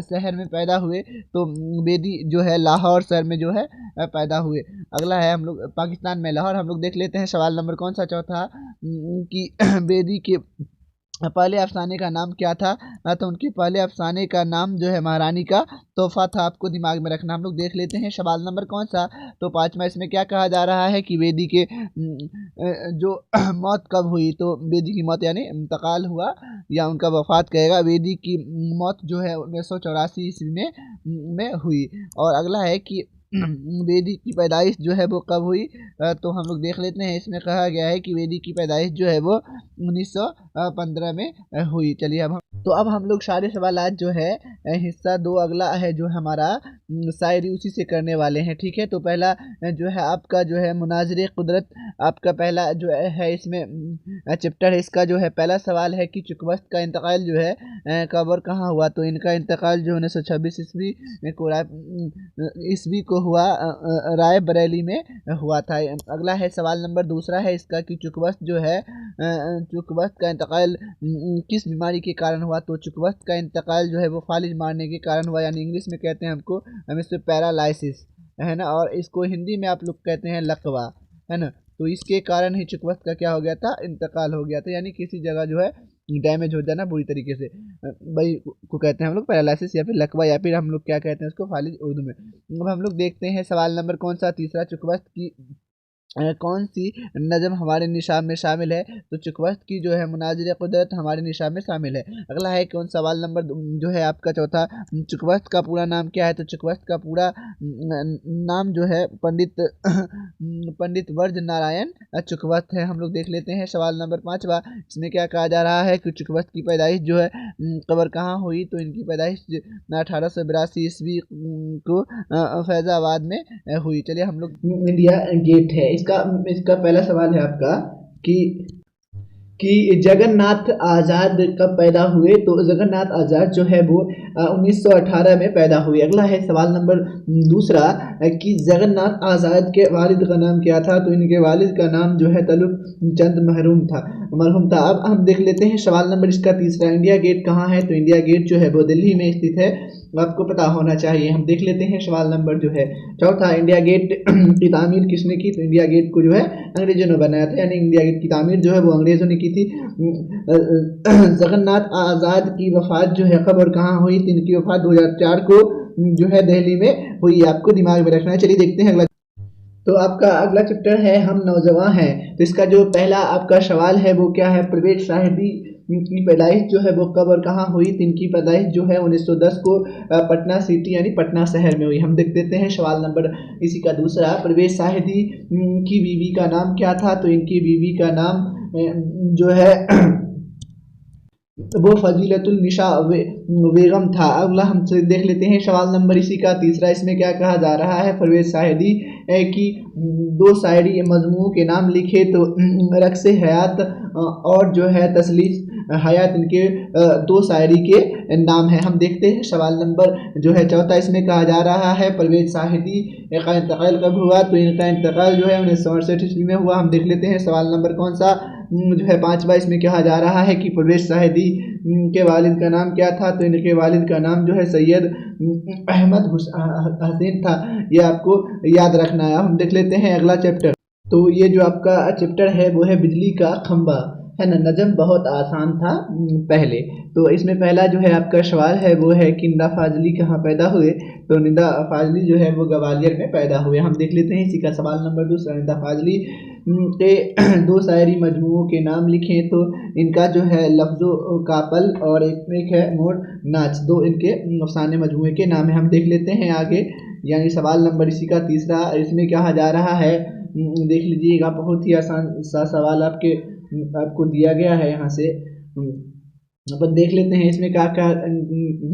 शहर में पैदा हुए। तो बेदी जो है लाहौर शहर में जो है पैदा हुए। अगला है हम लोग पाकिस्तान में लाहौर। हम लोग देख लेते हैं सवाल नंबर कौन सा, चौथा, कि बेदी के पहले अफसाने का नाम क्या था। तो उनके पहले अफसाने का नाम जो है महारानी का तोहफा था। आपको दिमाग में रखना। हम लोग देख लेते हैं सवाल नंबर कौन सा, तो पाँचवा। इसमें क्या कहा जा रहा है कि बेदी के जो मौत कब हुई। तो बेदी की मौत यानी इंतकाल हुआ या उनका वफात कहेगा। बेदी की मौत जो है 1984 ईस्वी में हुई। और अगला है कि बेदी की पैदाइश जो है वो कब हुई। तो हम लोग देख लेते हैं। इसमें कहा गया है कि बेदी की पैदाइश जो है वो 1915 में हुई। चलिए तो अब हम लोग सारे सवाल आज जो है हिस्सा दो अगला है जो हमारा शायरी उसी से करने वाले हैं। ठीक है। तो पहला जो है आपका जो है मुनाज़िर कुदरत, आपका पहला जो है इसमें चैप्टर है। इसका जो है पहला सवाल है कि चुकवस्त का इंतकाल जो है कब और कहाँ हुआ। तो इनका इंतकाल जो 1926 ईस्वी को हुआ, राय बरेली में हुआ था। अगला है सवाल नंबर दूसरा है इसका कि चुकवस्त जो है चुकवस्त का इंतकाल किस बीमारी के कारण हुआ। तो चुकवस्त का इंतकाल जो है वो फालिज मारने के कारण हुआ, यानी इंग्लिश में कहते हैं हम इससे पैरालाइसिस, है ना। और इसको हिंदी में आप लोग कहते हैं लकवा, है ना। तो इसके कारण ही चुकवस्त का क्या हो गया था, इंतकाल हो गया था, यानी किसी जगह जो है डैमेज हो जाना बुरी तरीके से, भाई को कहते हैं हम लोग पैरालिसिस या फिर लकवा, या फिर हम लोग क्या कहते हैं उसको फालिज उर्दू में। अब हम लोग देखते हैं सवाल नंबर कौन सा, तीसरा, चुकवस्त की कौन सी नज़म हमारे निशाब में शामिल है। तो चुकवस्त की जो है मुनाज़िर कुदरत हमारे निशाब में शामिल है। अगला है कौन सवाल नंबर जो है आपका चौथा, चुकवस्त का पूरा नाम क्या है। तो चुकवस्त का पूरा नाम जो है पंडित वर्ज नारायण चुकवस्त है। हम लोग देख लेते हैं सवाल नंबर पाँचवा। इसमें क्या कहा जा रहा है कि चुकवस्त की पैदाइश जो है कबर कहाँ हुई। तो इनकी पैदाइश 1882 ईस्वी को फैज़ाबाद में हुई। चलिए हम लोग इंडिया गेट है इसका पहला सवाल है आपका कि जगन्नाथ आज़ाद कब पैदा हुए। तो जगन्नाथ आज़ाद जो है वो 1918 में पैदा हुए। अगला है सवाल नंबर दूसरा कि जगन्नाथ आज़ाद के वालिद का नाम क्या था। तो इनके वालिद का नाम जो है तलुप चंद मरहूम था। अब हम देख लेते हैं सवाल नंबर इसका तीसरा, इंडिया गेट कहाँ है। तो इंडिया गेट जो है वो दिल्ली में स्थित है, आपको पता होना चाहिए। हम देख लेते हैं सवाल नंबर जो है चौथा, इंडिया गेट की तामीर किसने की। तो इंडिया गेट को जो है अंग्रेजों ने बनाया था, यानी इंडिया गेट की तामीर जो है वो अंग्रेजों ने की थी। जगन्नाथ आज़ाद की वफात जो है कब और कहाँ हुई। तो इनकी वफात 2004 को जो है दिल्ली में हुई, आपको दिमाग में रखना है। चलिए देखते हैं अगला। तो आपका अगला चैप्टर है हम नौजवान हैं। तो इसका जो पहला आपका सवाल है वो क्या है, परवेज साहिबी की पैदाइश जो है वो कब और कहाँ हुई। तो इनकी पैदाइश जो है 1910 को पटना सिटी यानी पटना शहर में हुई। हम देख देते हैं सवाल नंबर इसी का दूसरा, परवेज साहिबी की बीवी का नाम क्या था। तो इनकी बीवी का नाम जो है वो फजीलतुल निशा बेगम था। अगला हम देख लेते हैं सवाल नंबर इसी का तीसरा। इसमें क्या कहा जा रहा है, परवेज साहिबी की दो शायरी मजमू के नाम लिखे। तो रक्स हयात और जो है तसलीस हयात, इनके दो शायरी के नाम है। हम देखते हैं सवाल नंबर जो है चौथा। इसमें कहा जा रहा है परवेज साहिबी का इंतकाल कब हुआ। तो इनका इंतकाल जो है 1968 ईस्वी में हुआ। हम देख लेते हैं सवाल नंबर कौन सा जो है पाँचवा। इसमें कहा जा रहा है कि परवेज साहिबी के वालिद का नाम क्या था। तो इनके वालिद का नाम जो है सैयद अहमद हसीन था, ये आपको याद रखना है। हम देख लेते हैं अगला चैप्टर। तो ये जो आपका चैप्टर है वो है बिजली का खंबा, है ना। नज़म बहुत आसान था पहले। तो इसमें पहला जो है आपका सवाल है वो है कि निदा फाजली कहाँ पैदा हुए। तो निदा फाजली जो है वो ग्वालियर में पैदा हुए। हम देख लेते हैं इसी का सवाल नंबर दूसरा, निदा फाजली के दो शायरी मजमूओं के नाम लिखें। तो इनका जो है लफ्ज़ों का पल और एक है मोर नाच, दो इनके अफसाने मजमूए के नाम है। हम देख लेते हैं आगे, यानी सवाल नंबर इसी का तीसरा। इसमें कहा जा रहा है देख लीजिएगा, बहुत ही आसान सा सवाल आपको दिया गया है। यहाँ से अपन देख लेते हैं इसमें क्या क्या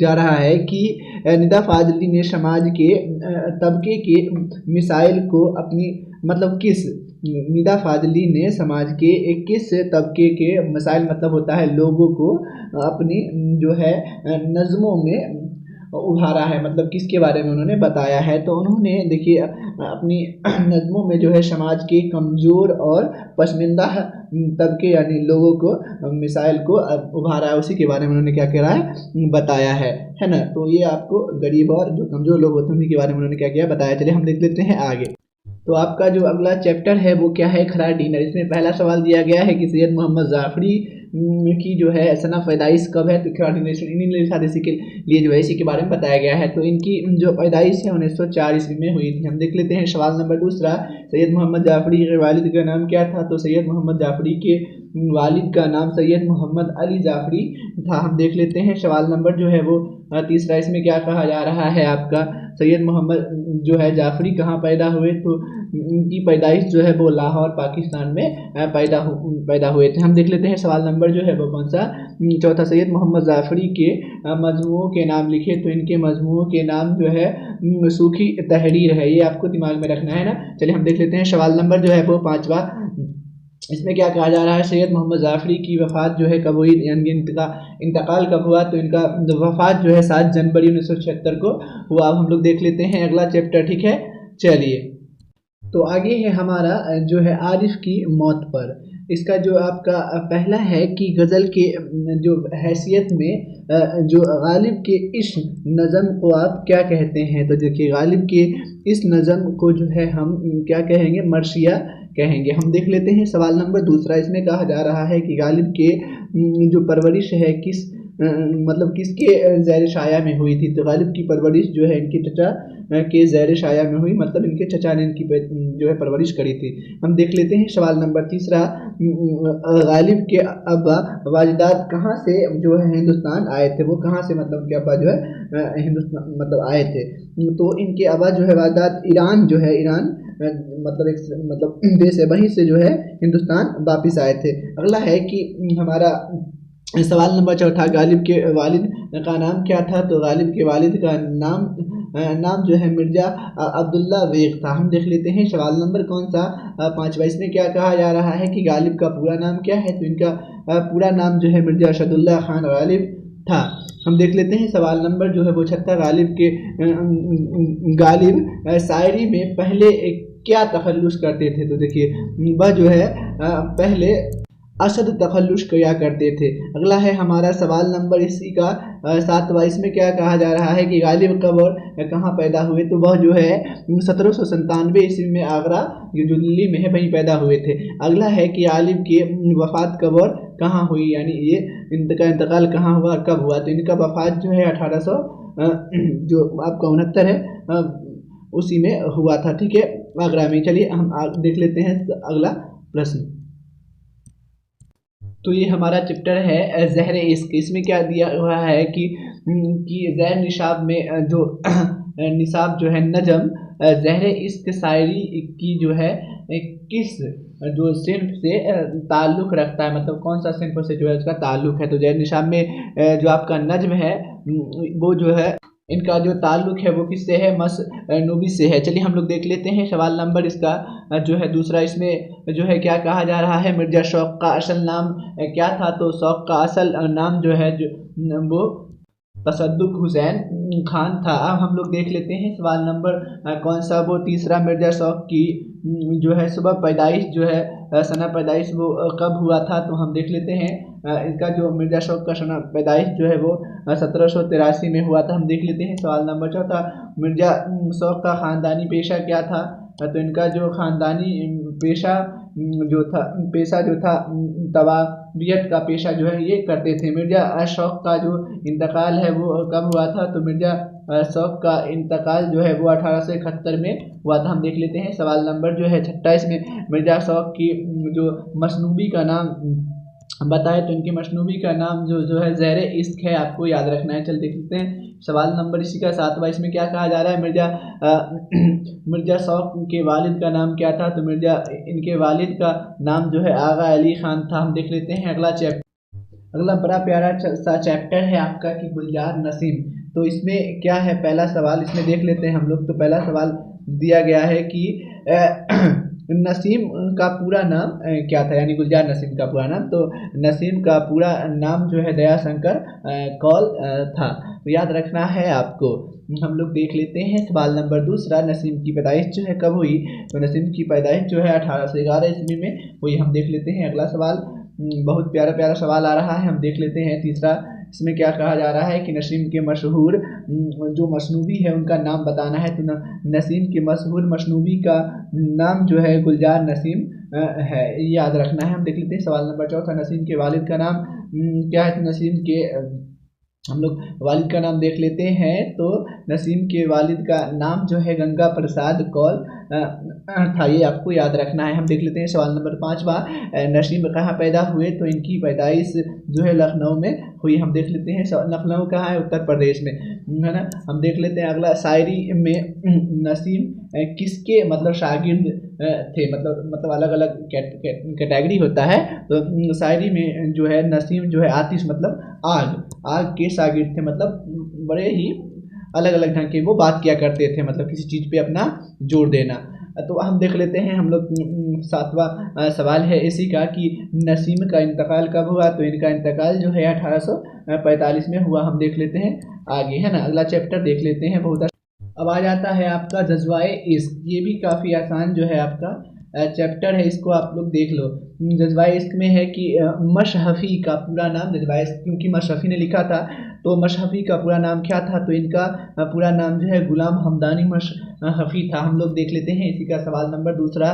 जा रहा है कि निदा फाजली ने समाज के तबके के मिसाइल को अपनी मतलब किस निदा फाजली ने समाज के किस तबके के मसाइल मतलब होता है लोगों को अपनी जो है नज़्मों में उभारा है, मतलब किसके बारे में उन्होंने बताया है। तो उन्होंने देखिए अपनी नज़्मों में जो है समाज के कमज़ोर और पसमानदा तबके यानी लोगों को मिसाइल को उभारा है, उसी के बारे में उन्होंने क्या करा है बताया है ना। तो ये आपको गरीब और जो कमज़ोर लोग होते हैं उन्हीं के बारे में उन्होंने क्या किया बताया। चलिए हम देख लेते हैं आगे। तो आपका जो अगला चैप्टर है वो क्या है, खरा डिनर। इसमें पहला सवाल दिया गया है कि सैयद मोहम्मद जाफरी की जो है सना पैदाइश कब है, तो खरा डिनर इंग्लिश इसी के लिए जो है इसी के बारे में बताया गया है। तो इनकी जो पैदाइश है 1904 ईस्वी में हुई थी। हम देख लेते हैं सवाल नंबर दूसरा, सैयद मोहम्मद जाफरी के वालिद का नाम क्या था, तो सैयद मोहम्मद जाफरी के वालिद का नाम सैयद मोहम्मद अली जाफरी था। हम देख लेते हैं सवाल नंबर जो है वो तीसरा, इसमें क्या कहा जा रहा है आपका, सैयद मोहम्मद जो है जाफरी कहाँ पैदा हुए, तो उनकी पैदाइश जो है वो लाहौर पाकिस्तान में पैदा हुए थे। हम देख लेते हैं सवाल नंबर जो है वो कौन सा, चौथा, सैयद मोहम्मद जाफरी के मजमुओं के नाम लिखे, तो इनके मजमुओं के नाम जो है सूखी तहरीर है, ये आपको दिमाग में रखना है ना। चलिए हम देख लेते हैं सवाल नंबर जो है वो पाँचवा, इसमें क्या कहा जा रहा है, सैयद मोहम्मद जाफरी की वफ़ात जो है कब हुई, यानी इनका इंतकाल कब हुआ, तो इनका वफ़ात जो है 7 जनवरी 1976 को हुआ। अब हम लोग देख लेते हैं अगला चैप्टर, ठीक है। चलिए तो आगे है हमारा जो है आरिफ की मौत पर। इसका जो आपका पहला है कि गज़ल के जो हैसियत में जो गालिब के इस नज़म को आप क्या कहते हैं, तो देखिए गालिब के इस नज़म को जो है हम क्या कहेंगे, मर्सिया कहेंगे। हम देख लेते हैं सवाल नंबर दूसरा, इसमें कहा जा रहा है कि गालिब के जो परवरिश है किस मतलब किसके ज़ैर शाया में हुई थी, तो गालिब की परवरिश जो है इनके चचा के ज़ैर शाया में हुई, मतलब इनके चचा ने इनकी जो है परवरिश करी थी। हम देख लेते हैं सवाल नंबर तीसरा, गालिब के अब्बा वाजदाद कहाँ से जो है हिंदुस्तान आए थे, वो कहाँ से मतलब उनके अब्बा जो है हिंदुस्तान मतलब आए थे, तो इनके अब्बा जो है वाजदाद ईरान जो है ईरान मतलब एक मतलब देश है, वहीं से जो है हिंदुस्तान वापस आए थे। अगला है कि हमारा सवाल नंबर चौथा, गालिब के वालिद का नाम क्या था, तो गालिब के वालिद का नाम जो है मिर्ज़ा अब्दुल्ला बेग था। हम देख लेते हैं सवाल नंबर कौन सा, पाँचवा, इसमें क्या कहा जा रहा है कि गालिब का पूरा नाम क्या है, तो इनका पूरा नाम जो है मिर्ज़ा अरशदुल्ला खान गालिब था। हम देख लेते हैं सवाल नंबर जो है वो छठा, गालिब शायरी में पहले क्या तखल्लुस करते थे, तो देखिए वह जो है पहले असद तखल्लुस किया करते थे। अगला है हमारा सवाल नंबर इसी का सातवां, इसमें क्या कहा जा रहा है कि गालिब कब और कहाँ पैदा हुए, तो वह जो है 1797 ईस्वी में आगरा जो दिल्ली में है वहीं पैदा हुए थे। अगला है कि गालिब की वफ़ात कब और कहाँ हुई, यानी ये इनका इंतकाल कहाँ हुआ और कब हुआ, तो इनका वफ़ात जो है 1800 जो आपका 69 है उसी में हुआ था, ठीक है, आगरा में। चलिए हम देख लेते हैं अगला प्रश्न। तो ये हमारा चैप्टर है ज़हर इश्क। इसमें क्या दिया हुआ है कि ज़ैर निशाब में जो निसाब जो है नजम ज़हर इश्क शायरी की जो है किस जो सिन्फ से ताल्लुक़ रखता है, मतलब कौन सा सिन्फ से जो है उसका ताल्लुक़ है, तो ज़हर निशाब में जो आपका नज्म है वो जो है इनका जो ताल्लुक़ है वो किससे है, मसनूबी से है। चलिए हम लोग देख लेते हैं सवाल नंबर इसका जो है दूसरा, इसमें जो है क्या कहा जा रहा है, मिर्ज़ा शौक़ का असल नाम क्या था, तो शौक़ का असल नाम जो है वो तसद्दुक़ हुसैन खान था। अब हम लोग देख लेते हैं सवाल नंबर कौन सा, वो तीसरा, मिर्ज़ा शौक़ की जो है सुबह पैदाइश जो है सना पैदाइश वो कब हुआ था, तो हम देख लेते हैं इसका जो मिर्ज़ा शौक़ का सना पैदाइश जो है वो 1783 में हुआ था। हम देख लेते हैं सवाल नंबर चौथा, मिर्ज़ा शौक़ का ख़ानदानी पेशा क्या था, तो इनका जो ख़ानदानी पेशा जो था तवाबियत का पेशा जो है ये करते थे। मिर्ज़ा शौक़ का जो इंतकाल है वो कब हुआ था, तो मिर्ज़ा शौक़ का इंतकाल जो है वो 1871 में हुआ था। हम देख लेते हैं सवाल नंबर जो है छठा, इसमें मिर्ज़ा शौक़ की जो मसनूबी का नाम बताए तो इनके मशनूबी का नाम जो है ज़हर इश्क है, आपको याद रखना है। चल देख लेते हैं सवाल नंबर इसी का 7वां। इसमें क्या कहा जा रहा है, मिर्ज़ा शौक के वालिद का नाम क्या था, तो मिर्ज़ा इनके वालिद का नाम जो है आगा अली खान था। हम देख लेते हैं अगला चैप्टर। अगला बड़ा प्यारा सा चैप्टर है आपका कि गुलजार नसीम। तो इसमें क्या है, पहला सवाल इसमें देख लेते हैं हम लोग। तो पहला सवाल दिया गया है कि नसीम का पूरा नाम क्या था, यानी गुलजार नसीम का पूरा नाम। तो नसीम का पूरा नाम जो है दयाशंकर कौल था। तो याद रखना है आपको। हम लोग देख लेते हैं सवाल नंबर दूसरा। नसीम की पैदाइश जो है कब हुई, तो नसीम की पैदाइश जो है 1811 ईस्वी में हुई। हम देख लेते हैं अगला सवाल। बहुत प्यारा प्यारा सवाल आ रहा है, हम देख लेते हैं तीसरा। इसमें क्या कहा जा रहा है कि नसीम के मशहूर जो मसनूबी है उनका नाम बताना है। तो नसीम के मशहूर मसनूबी का नाम जो है गुलजार नसीम है, ये याद रखना है। हम देख लेते हैं सवाल नंबर चौथा। नसीम के वालिद का नाम क्या है, तो नसीम के हम लोग वालिद का नाम देख लेते हैं। तो नसीम के वालिद का नाम जो है गंगा प्रसाद कौल था, ये आपको याद रखना है। हम देख लेते हैं सवाल नंबर 5वां। नसीम कहाँ पैदा हुए, तो इनकी पैदाइश जो है लखनऊ में हुई। हम देख लेते हैं लखनऊ कहाँ है, उत्तर प्रदेश में, है ना। हम देख लेते हैं अगला। शायरी में नसीम किसके मतलब शागिर्द थे, मतलब अलग अलग कैटेगरी होता है। तो शायरी में जो है नसीम जो है आतिश मतलब आग के शागिर्द थे, मतलब बड़े ही अलग अलग ढंग के वो बात किया करते थे, मतलब किसी चीज़ पे अपना जोर देना। तो हम देख लेते हैं हम लोग 7वां सवाल है इसी का कि नसीम का इंतकाल कब हुआ, तो इनका इंतकाल जो है 1845 में हुआ। हम देख लेते हैं आगे, है ना। अगला चैप्टर देख लेते हैं बहुत। अब आ जाता है आपका जज्बाए इश्क। ये भी काफ़ी आसान जो है आपका चैप्टर है, इसको आप लोग देख लो। जज्बाए इश्क में है कि मशहफ़ी का पूरा नाम, जज्बाए इश्क क्योंकि मशहफ़ी ने लिखा था तो मशहफ़ी का पूरा नाम क्या था, तो इनका पूरा नाम जो है गुलाम हमदानी मशहफ़ी था। हम लोग देख लेते हैं इसी का सवाल नंबर दूसरा।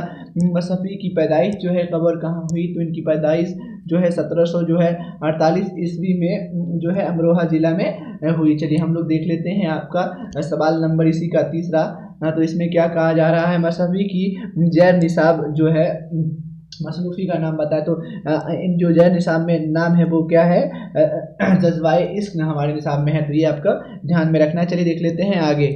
मशहफ़ी की पैदाइश जो है कब और कहाँ हुई, तो इनकी पैदाइश जो है 1700 जो है 48 ईस्वी में जो है अमरोहा ज़िला में हुई। चलिए हम लोग देख लेते हैं आपका सवाल नंबर इसी का तीसरा। तो इसमें क्या कहा जा रहा है, मशहफ़ी की जैर निसाब जो है मसनूफ़ी का नाम बताए। तो इन जो जैर निसाब में नाम है वो क्या है, जज्बाए इश्क हमारे निसाब में है, तो ये आपका ध्यान में रखना है। चलिए देख लेते हैं आगे।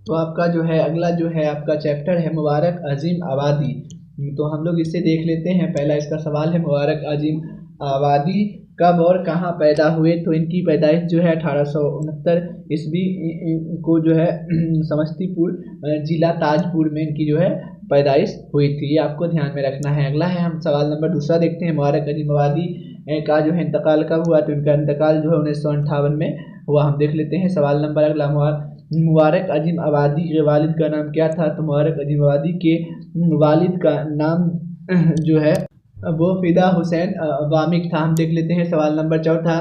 तो आपका जो है अगला जो है आपका चैप्टर है मुबारक अजीम आबादी। तो हम लोग इसे देख लेते हैं। पहला इसका सवाल है मुबारक अजीम आबादी कब और कहाँ पैदा हुए, तो इनकी पैदाइश जो है 1869 ईस्वी को जो है समस्तीपुर जिला ताजपुर में इनकी जो है पैदाइश हुई थी, ये आपको ध्यान में रखना है। अगला है हम सवाल नंबर दूसरा देखते हैं। मुबारक अजीम आबादी का जो है इंतकाल कब हुआ, तो इनका इंतकाल जो है 1958 में हुआ। हम देख लेते हैं सवाल नंबर अगला। मुबारक अजीम आबादी के वालिद का नाम क्या था, तो मुबारक अजीम आबादी के वालिद का नाम जो है वो फ़िदा हुसैन वामिक था। हम देख लेते हैं सवाल नंबर चौथा।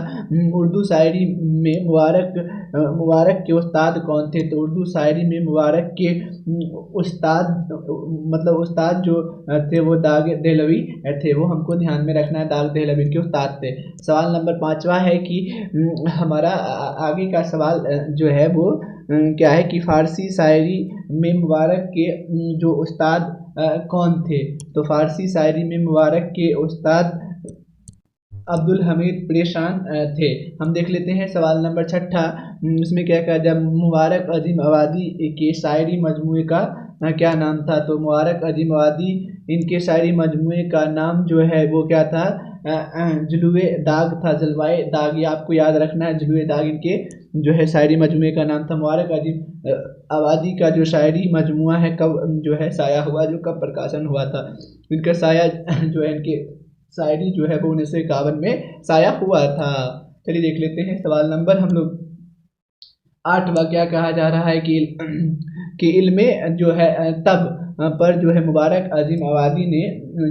उर्दू शायरी में मुबारक के उस्ताद कौन थे, तो उर्दू शायरी में मुबारक के उस्ताद मतलब उस्ताद जो थे वो दाग देहलवी थे, वो हमको ध्यान में रखना है, दाग देहलवी के उस्ताद थे। सवाल नंबर 5वां है कि हमारा आगे का सवाल जो है वो क्या है कि फ़ारसी शायरी में मुबारक के जो उस्ताद कौन थे, तो फ़ारसी शायरी में मुबारक के उस्ताद अब्दुल हमीद परेशान थे। हम देख लेते हैं सवाल नंबर 6। इसमें क्या कहा, जब मुबारक अजीम आबादी के शायरी मजमूए का क्या नाम था, तो मुबारक अजीम आबादी इनके शायरी मजमूए का नाम जो है वो क्या था, जुलूए दाग था, जलवाए दाग, ये आपको याद रखना है। जुलूए दाग इनके जो है शायरी मजमूए का नाम था। मुबारक अजीम आबादी का जो शायरी मजमुआ है कब जो है साया हुआ, जो कब प्रकाशन हुआ था, इनका साया जो है इनके शायरी जो है वो 1951 में साया हुआ था। चलिए देख लेते हैं सवाल नंबर हम लोग 8वां। क्या कहा जा रहा है कि इल्मे जो है तब पर जो है मुबारक अजीम आबादी ने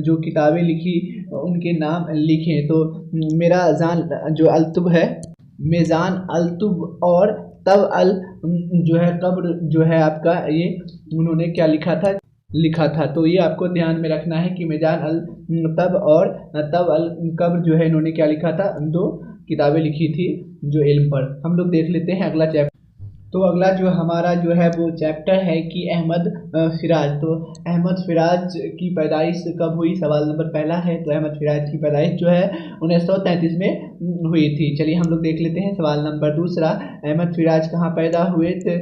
जो किताबें लिखी उनके नाम लिखे। तो मेरा जान जो अलतुब है, मेज़ान अलतुब और तब अल जो है कब्र जो है आपका, ये उन्होंने क्या लिखा था, तो ये आपको ध्यान में रखना है कि मेज़ान अल तब और तब अल कब्र जो है इन्होंने क्या लिखा था, 2 किताबें लिखी थी जो इल्म पर। हम लोग देख लेते हैं अगला चैप्टर। तो अगला जो हमारा जो है वो चैप्टर है कि अहमद फिराज। तो अहमद फिराज की पैदाइश कब हुई, सवाल नंबर पहला है। तो अहमद फिराज की पैदाइश जो है 1933 में हुई थी। चलिए हम लोग देख लेते हैं सवाल नंबर दूसरा, अहमद फिराज कहाँ पैदा हुए थे।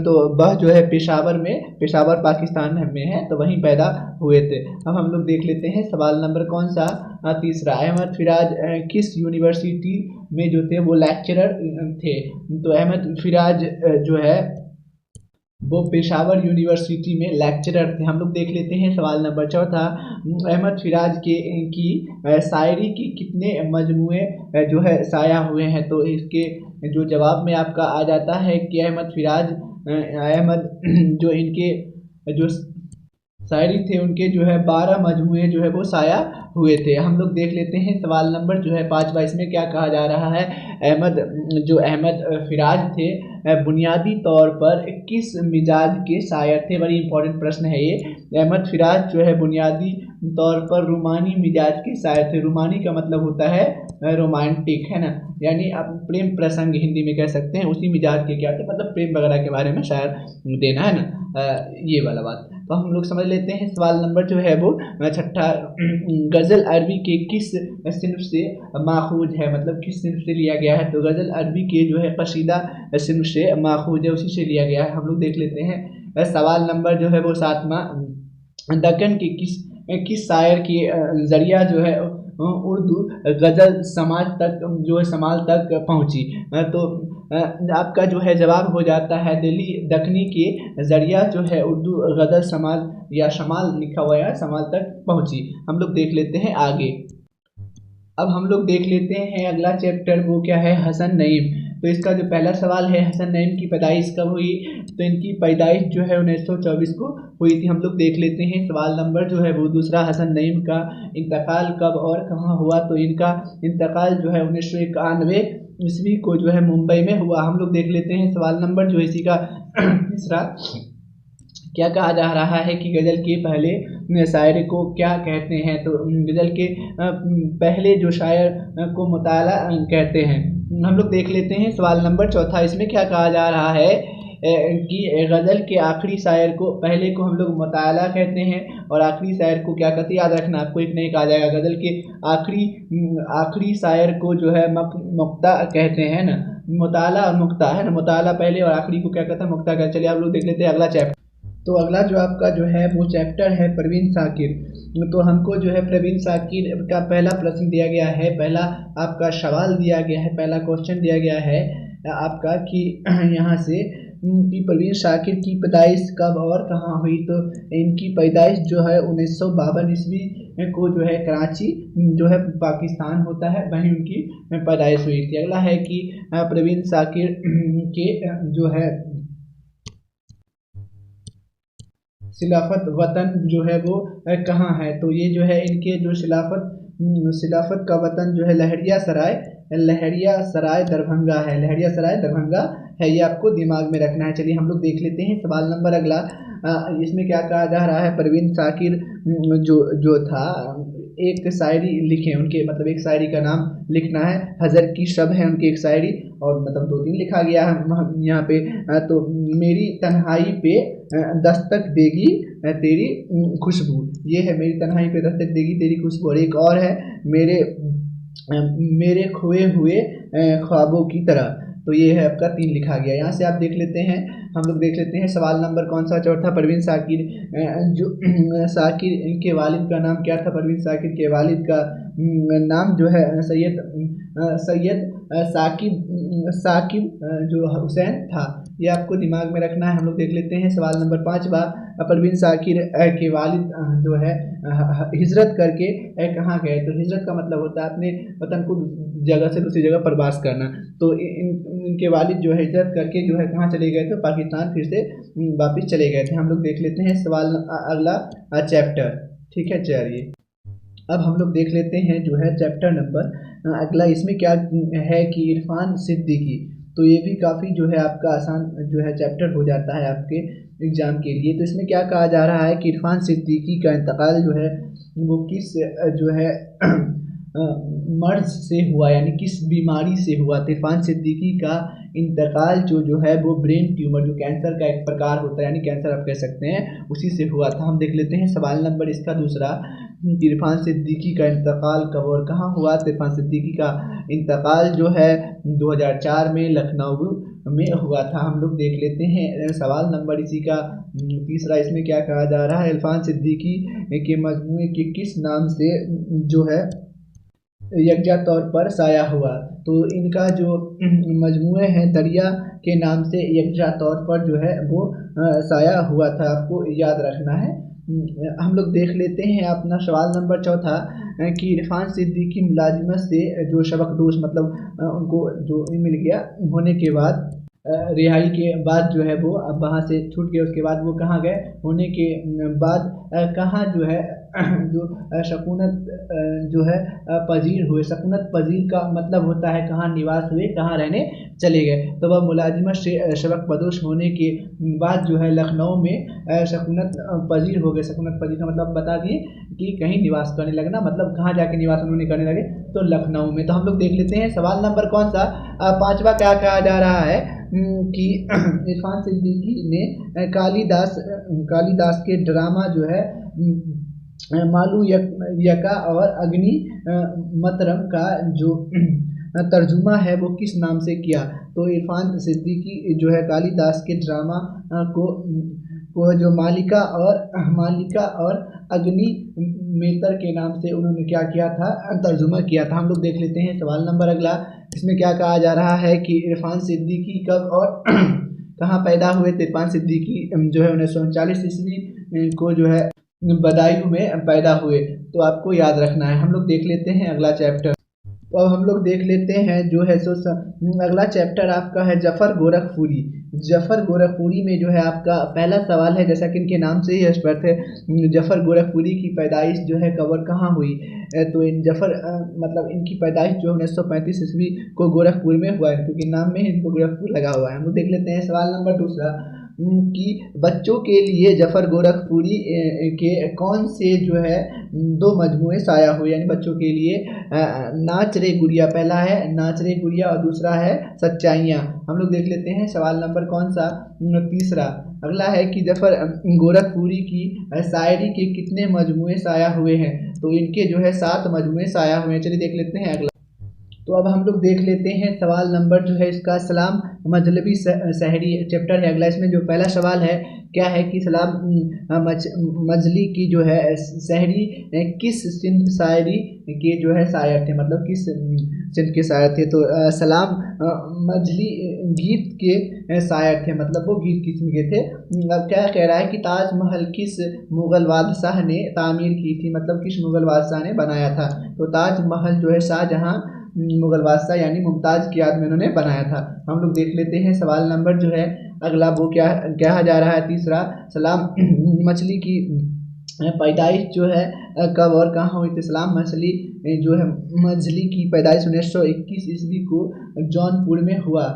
तो वह जो है पेशावर में, पेशावर पाकिस्तान में है, तो वहीं पैदा हुए थे। अब हम लोग देख लेते हैं सवाल नंबर कौन सा, तीसरा, अहमद फिराज किस यूनिवर्सिटी में जो थे वो लेक्चरर थे। तो अहमद फिराज जो है वो पेशावर यूनिवर्सिटी में लेक्चरर थे। हम लोग देख लेते हैं सवाल नंबर चौथा, अहमद फिराज के की शायरी की कितने मजमूए जो है शाया हुए हैं। तो इसके जो जवाब में आपका आ जाता है कि अहमद फिराज अहमद जो इनके जो शायरी थे उनके जो है 12 मजमूए जो है वो शाया हुए थे। हम लोग देख लेते हैं सवाल नंबर जो है पाँचवा, इसमें क्या कहा जा रहा है, अहमद फिराज थे बुनियादी तौर पर किस मिजाज के शायर थे। बड़ी इंपॉर्टेंट प्रश्न है ये। अहमद फिराज जो है बुनियादी तौर पर रूमानी मिजाज के शायर थे। रूमानी का मतलब होता है रोमांटिक, है ना, यानी आप प्रेम प्रसंग हिंदी में कह सकते हैं, उसी मिजाज के क्या थे, मतलब प्रेम वगैरह के बारे में शायर देना, है ना, ये वाला बात। तो हम लोग समझ लेते हैं सवाल नंबर जो है वो छठा, गज़ल अरबी के किस सिन्फ से माखूज है, मतलब किस सिन्फ से लिया गया है। तो गज़ल अरबी के जो है कसीदा सिन्फ से माखूज है, उसी से लिया गया है। हम लोग देख लेते हैं सवाल नंबर जो है वो सातवां, दक्कन के किस शायर की ज़रिया जो है उर्दू गज़ल समाज तक जो है समाज तक पहुंची। तो आपका जो है जवाब हो जाता है दिल्ली दक्कनी के ज़रिया जो है उर्दू गज़ल समाज या शमाल लिखा हुआ है समाज तक पहुंची। हम लोग देख लेते हैं आगे। अब हम लोग देख लेते हैं अगला चैप्टर, वो क्या है, हसन नईम। तो इसका जो पहला सवाल है, हसन नईम की पैदाइश कब हुई। तो इनकी पैदाइश जो है 1924 को हुई थी। हम लोग देख लेते हैं सवाल नंबर जो है वो दूसरा, हसन नईम का इंतकाल कब और कहाँ हुआ। तो इनका इंतकाल जो है 1991 ईस्वी को जो है मुंबई में हुआ। हम लोग देख लेते हैं सवाल नंबर जो है इसी का तीसरा, क्या कहा जा रहा है कि गज़ल के पहले शायर को क्या कहते हैं। तो गज़ल के पहले जो शायर को मुताला कहते हैं। हम लोग देख लेते हैं सवाल नंबर चौथा, इसमें क्या कहा जा रहा है कि गज़ल के आखिरी शायर को, पहले को हम लोग मुताला कहते हैं और आखिरी शायर को क्या कहते हैं, याद रखना आपको एक नहीं कहा जाएगा। गज़ल के आखिरी शायर को जो है मुक्ता कहते हैं ना, मुताला और मुक्ता, है ना, मुताला पहले और आखिरी को क्या कहते हैं, मुक्ता कहते हैं। चलिए आप लोग देख लेते हैं अगला चैप्टर। तो अगला जो आपका जो है वो चैप्टर है परवीन शाकिर। तो हमको जो है परवीन शाकिर का पहला प्रश्न दिया गया है, पहला आपका सवाल दिया गया है, पहला क्वेश्चन दिया गया है आपका कि यहाँ से कि परवीन शाकिर की पैदाइश कब और कहाँ हुई। तो इनकी पैदाइश जो है 1952 ईस्वी को जो है कराची जो है पाकिस्तान होता है, वहीं उनकी पैदाइश हुई थी। अगला है कि परवीन शाकिर के जो है खिलाफत वतन जो है वो कहाँ है। तो ये जो है इनके जो खिलाफत का वतन जो है लहरिया सराय दरभंगा है, लहरिया सराय दरभंगा है, ये आपको दिमाग में रखना है। चलिए हम लोग देख लेते हैं सवाल नंबर अगला, इसमें क्या कहा जा रहा है, परवीन शाकिर जो था एक शायरी लिखे, उनके मतलब एक शायरी का नाम लिखना है, हज़र की शब है उनकी एक शायरी, और मतलब 2 दिन लिखा गया है यहाँ पे। तो मेरी तन्हाई पे दस्तक देगी तेरी खुशबू, ये है मेरी तन्हाई पे दस्तक देगी तेरी खुशबू। और एक और है, मेरे खोए हुए ख्वाबों की तरह। तो ये है आपका 3 लिखा गया। यहाँ से आप देख लेते हैं, हम लोग देख लेते हैं सवाल नंबर कौन सा, चौथा, परवीन शाकिर जो शाकिर इनके वालिद का नाम क्या था। परवीन शाकिर के वालिद का नाम जो है सैयद साकिब जो हुसैन था, ये आपको दिमाग में रखना है। हम लोग देख लेते हैं सवाल नंबर पाँचवा, परवीन शाकिर के वालिद जो है हिजरत करके कहाँ गए। तो हिजरत का मतलब होता है अपने वतन को जगह से दूसरी जगह प्रवास करना। तो इनके वालिद जो है हिजरत करके जो है कहाँ चले गए थे, पाकिस्तान फिर से वापस चले गए थे। हम लोग देख लेते हैं सवाल अगला चैप्टर, ठीक है। चलिए अब हम लोग देख लेते हैं जो है चैप्टर नंबर अगला, इसमें क्या है कि इरफान सिद्दीकी। तो ये भी काफ़ी जो है आपका आसान जो है चैप्टर हो जाता है आपके एग्ज़ाम के लिए। तो इसमें क्या कहा जा रहा है कि इरफान सिद्दीकी का इंतकाल जो है वो किस जो है मर्ज से हुआ, यानी किस बीमारी से हुआ। तो इरफान सिद्दीकी का इंतकाल जो है वो ब्रेन ट्यूमर, जो कैंसर का एक प्रकार होता है, यानी कैंसर आप कह सकते हैं, उसी से हुआ था। हम देख लेते हैं सवाल नंबर इसका दूसरा, इरफान सिद्दीकी का इंतकाल कब और कहाँ हुआ। तो इरफान सिद्दीकी का इंतकाल जो है 2004 में लखनऊ में हुआ था। हम लोग देख लेते हैं सवाल नंबर इसी का तीसरा। इसमें क्या कहा जा रहा है, इरफान सिद्दीकी के मजमूए के किस नाम से जो है यकजा तौर पर साया हुआ। तो इनका जो मजमूए हैं दरिया के नाम से यकजा तौर पर जो है वो साया हुआ था, आपको याद रखना है। हम लोग देख लेते हैं अपना सवाल नंबर चौथा कि इरफान सिद्दीकी मुलाजिमत से जो सबकदोश, मतलब उनको जो मिल गया होने के बाद, रिहाई के बाद जो है वो अब वहाँ से छूट गए, उसके बाद वो कहाँ गए होने के बाद कहाँ जो है जो सकूनत जो है पजीर हुए। सकूनत पजीर का मतलब होता है कहाँ निवास हुए, कहाँ रहने चले गए। तो वह मुलाजिमत से सबक बदोश होने के बाद जो है लखनऊ में सकूनत पजीर हो गए। सकूनत पजीर का मतलब बता दिए कि कहीं निवास करने लगना, मतलब कहाँ जाके निवास उन्होंने करने लगे, तो लखनऊ में। तो हम लोग देख लेते हैं सवाल नंबर कौन सा, पांचवा क्या कहा जा रहा है कि इरफान सिद्दीकी ने कालिदास के ड्रामा जो है मालू यका और अग्नि मतरम का जो तर्जुमा है वो किस नाम से किया। तो इरफान सिद्दीकी जो है कालिदास के ड्रामा को जो मालिका और अग्नि मेतर के नाम से उन्होंने क्या किया था, तर्जुमा किया था। हम लोग देख लेते हैं सवाल नंबर अगला। इसमें क्या कहा जा रहा है कि इरफान सिद्दीकी कब और कहाँ पैदा हुए। तो इरफान सिद्दीकी जो है 1939 ईस्वी को जो है बदायूं में पैदा हुए, तो आपको याद रखना है। हम लोग देख लेते हैं अगला चैप्टर। तो अब हम लोग देख लेते हैं जो है सो अगला चैप्टर आपका है जफ़र गोरखपुरी। जफ़र गोरखपुरी में जो है आपका पहला सवाल है, जैसा कि इनके नाम से ही स्पष्ट है, जफ़र गोरखपुरी की पैदाइश जो है कब और कहाँ हुई। तो इन जफ़र मतलब इनकी पैदाइश जो 1935 ईस्वी को गोरखपुर में हुआ है, क्योंकि नाम में इनको गोरखपुर लगा हुआ है। हम लोग देख लेते हैं सवाल नंबर दूसरा कि बच्चों के लिए जफ़र गोरखपुरी के कौन से जो है दो मजमूए साया हुए, यानी बच्चों के लिए नाच रे गुड़िया पहला है, नाच रे गुड़िया, और दूसरा है सच्चाइयाँ। हम लोग देख लेते हैं सवाल नंबर कौन सा, तीसरा। अगला है कि जफ़र गोरखपुरी की शायरी के कितने मजमूए साया हुए हैं। तो इनके जो है 7 मजमूए साया हुए हैं। चलिए देख लेते हैं अगला। तो अब हम लोग देख लेते हैं सवाल नंबर जो है इसका सलाम मजलबी शहरी चैप्टर है अगला। इसमें जो पहला सवाल है क्या है कि सलाम मजली की जो है शहरी किस सिंध शायरी के जो है शायर थे, मतलब किस सिंध के शायर थे। तो सलाम मजली गीत के शायर थे, मतलब वो गीत किस्म के थे। अब क्या कह रहा है कि ताजमहल किस मुग़ल बादशाह ने तामीर की थी, मतलब किस मुग़ल बादशाह ने बनाया था। तो ताजमहल जो है शाहजहाँ मुग़ल बादशाह यानी मुमताज़ की याद में उन्होंने बनाया था। हम लोग देख लेते हैं सवाल नंबर जो है अगला, वो क्या कहा जा रहा है तीसरा। सलाम मछली की पैदाइश जो है कब और कहाँ हुई। तो सलाम मछली जो है मछली की पैदाइश 1921 ईस्वी को जौनपुर में हुआ।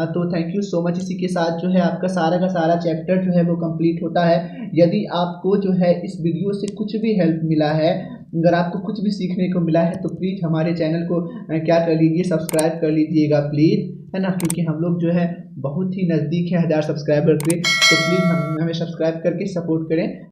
तो थैंक यू सो मच। इसी के साथ जो है आपका सारा का सारा चैप्टर जो है वो कंप्लीट होता है। यदि आपको जो है इस वीडियो से कुछ भी हेल्प मिला है, अगर आपको कुछ भी सीखने को मिला है, तो प्लीज़ हमारे चैनल को क्या कर लीजिए, सब्सक्राइब कर लीजिएगा प्लीज़, है ना, क्योंकि हम लोग जो है बहुत ही नज़दीक है 1000 सब्सक्राइबर के। तो प्लीज़ हमें सब्सक्राइब करके सपोर्ट करें।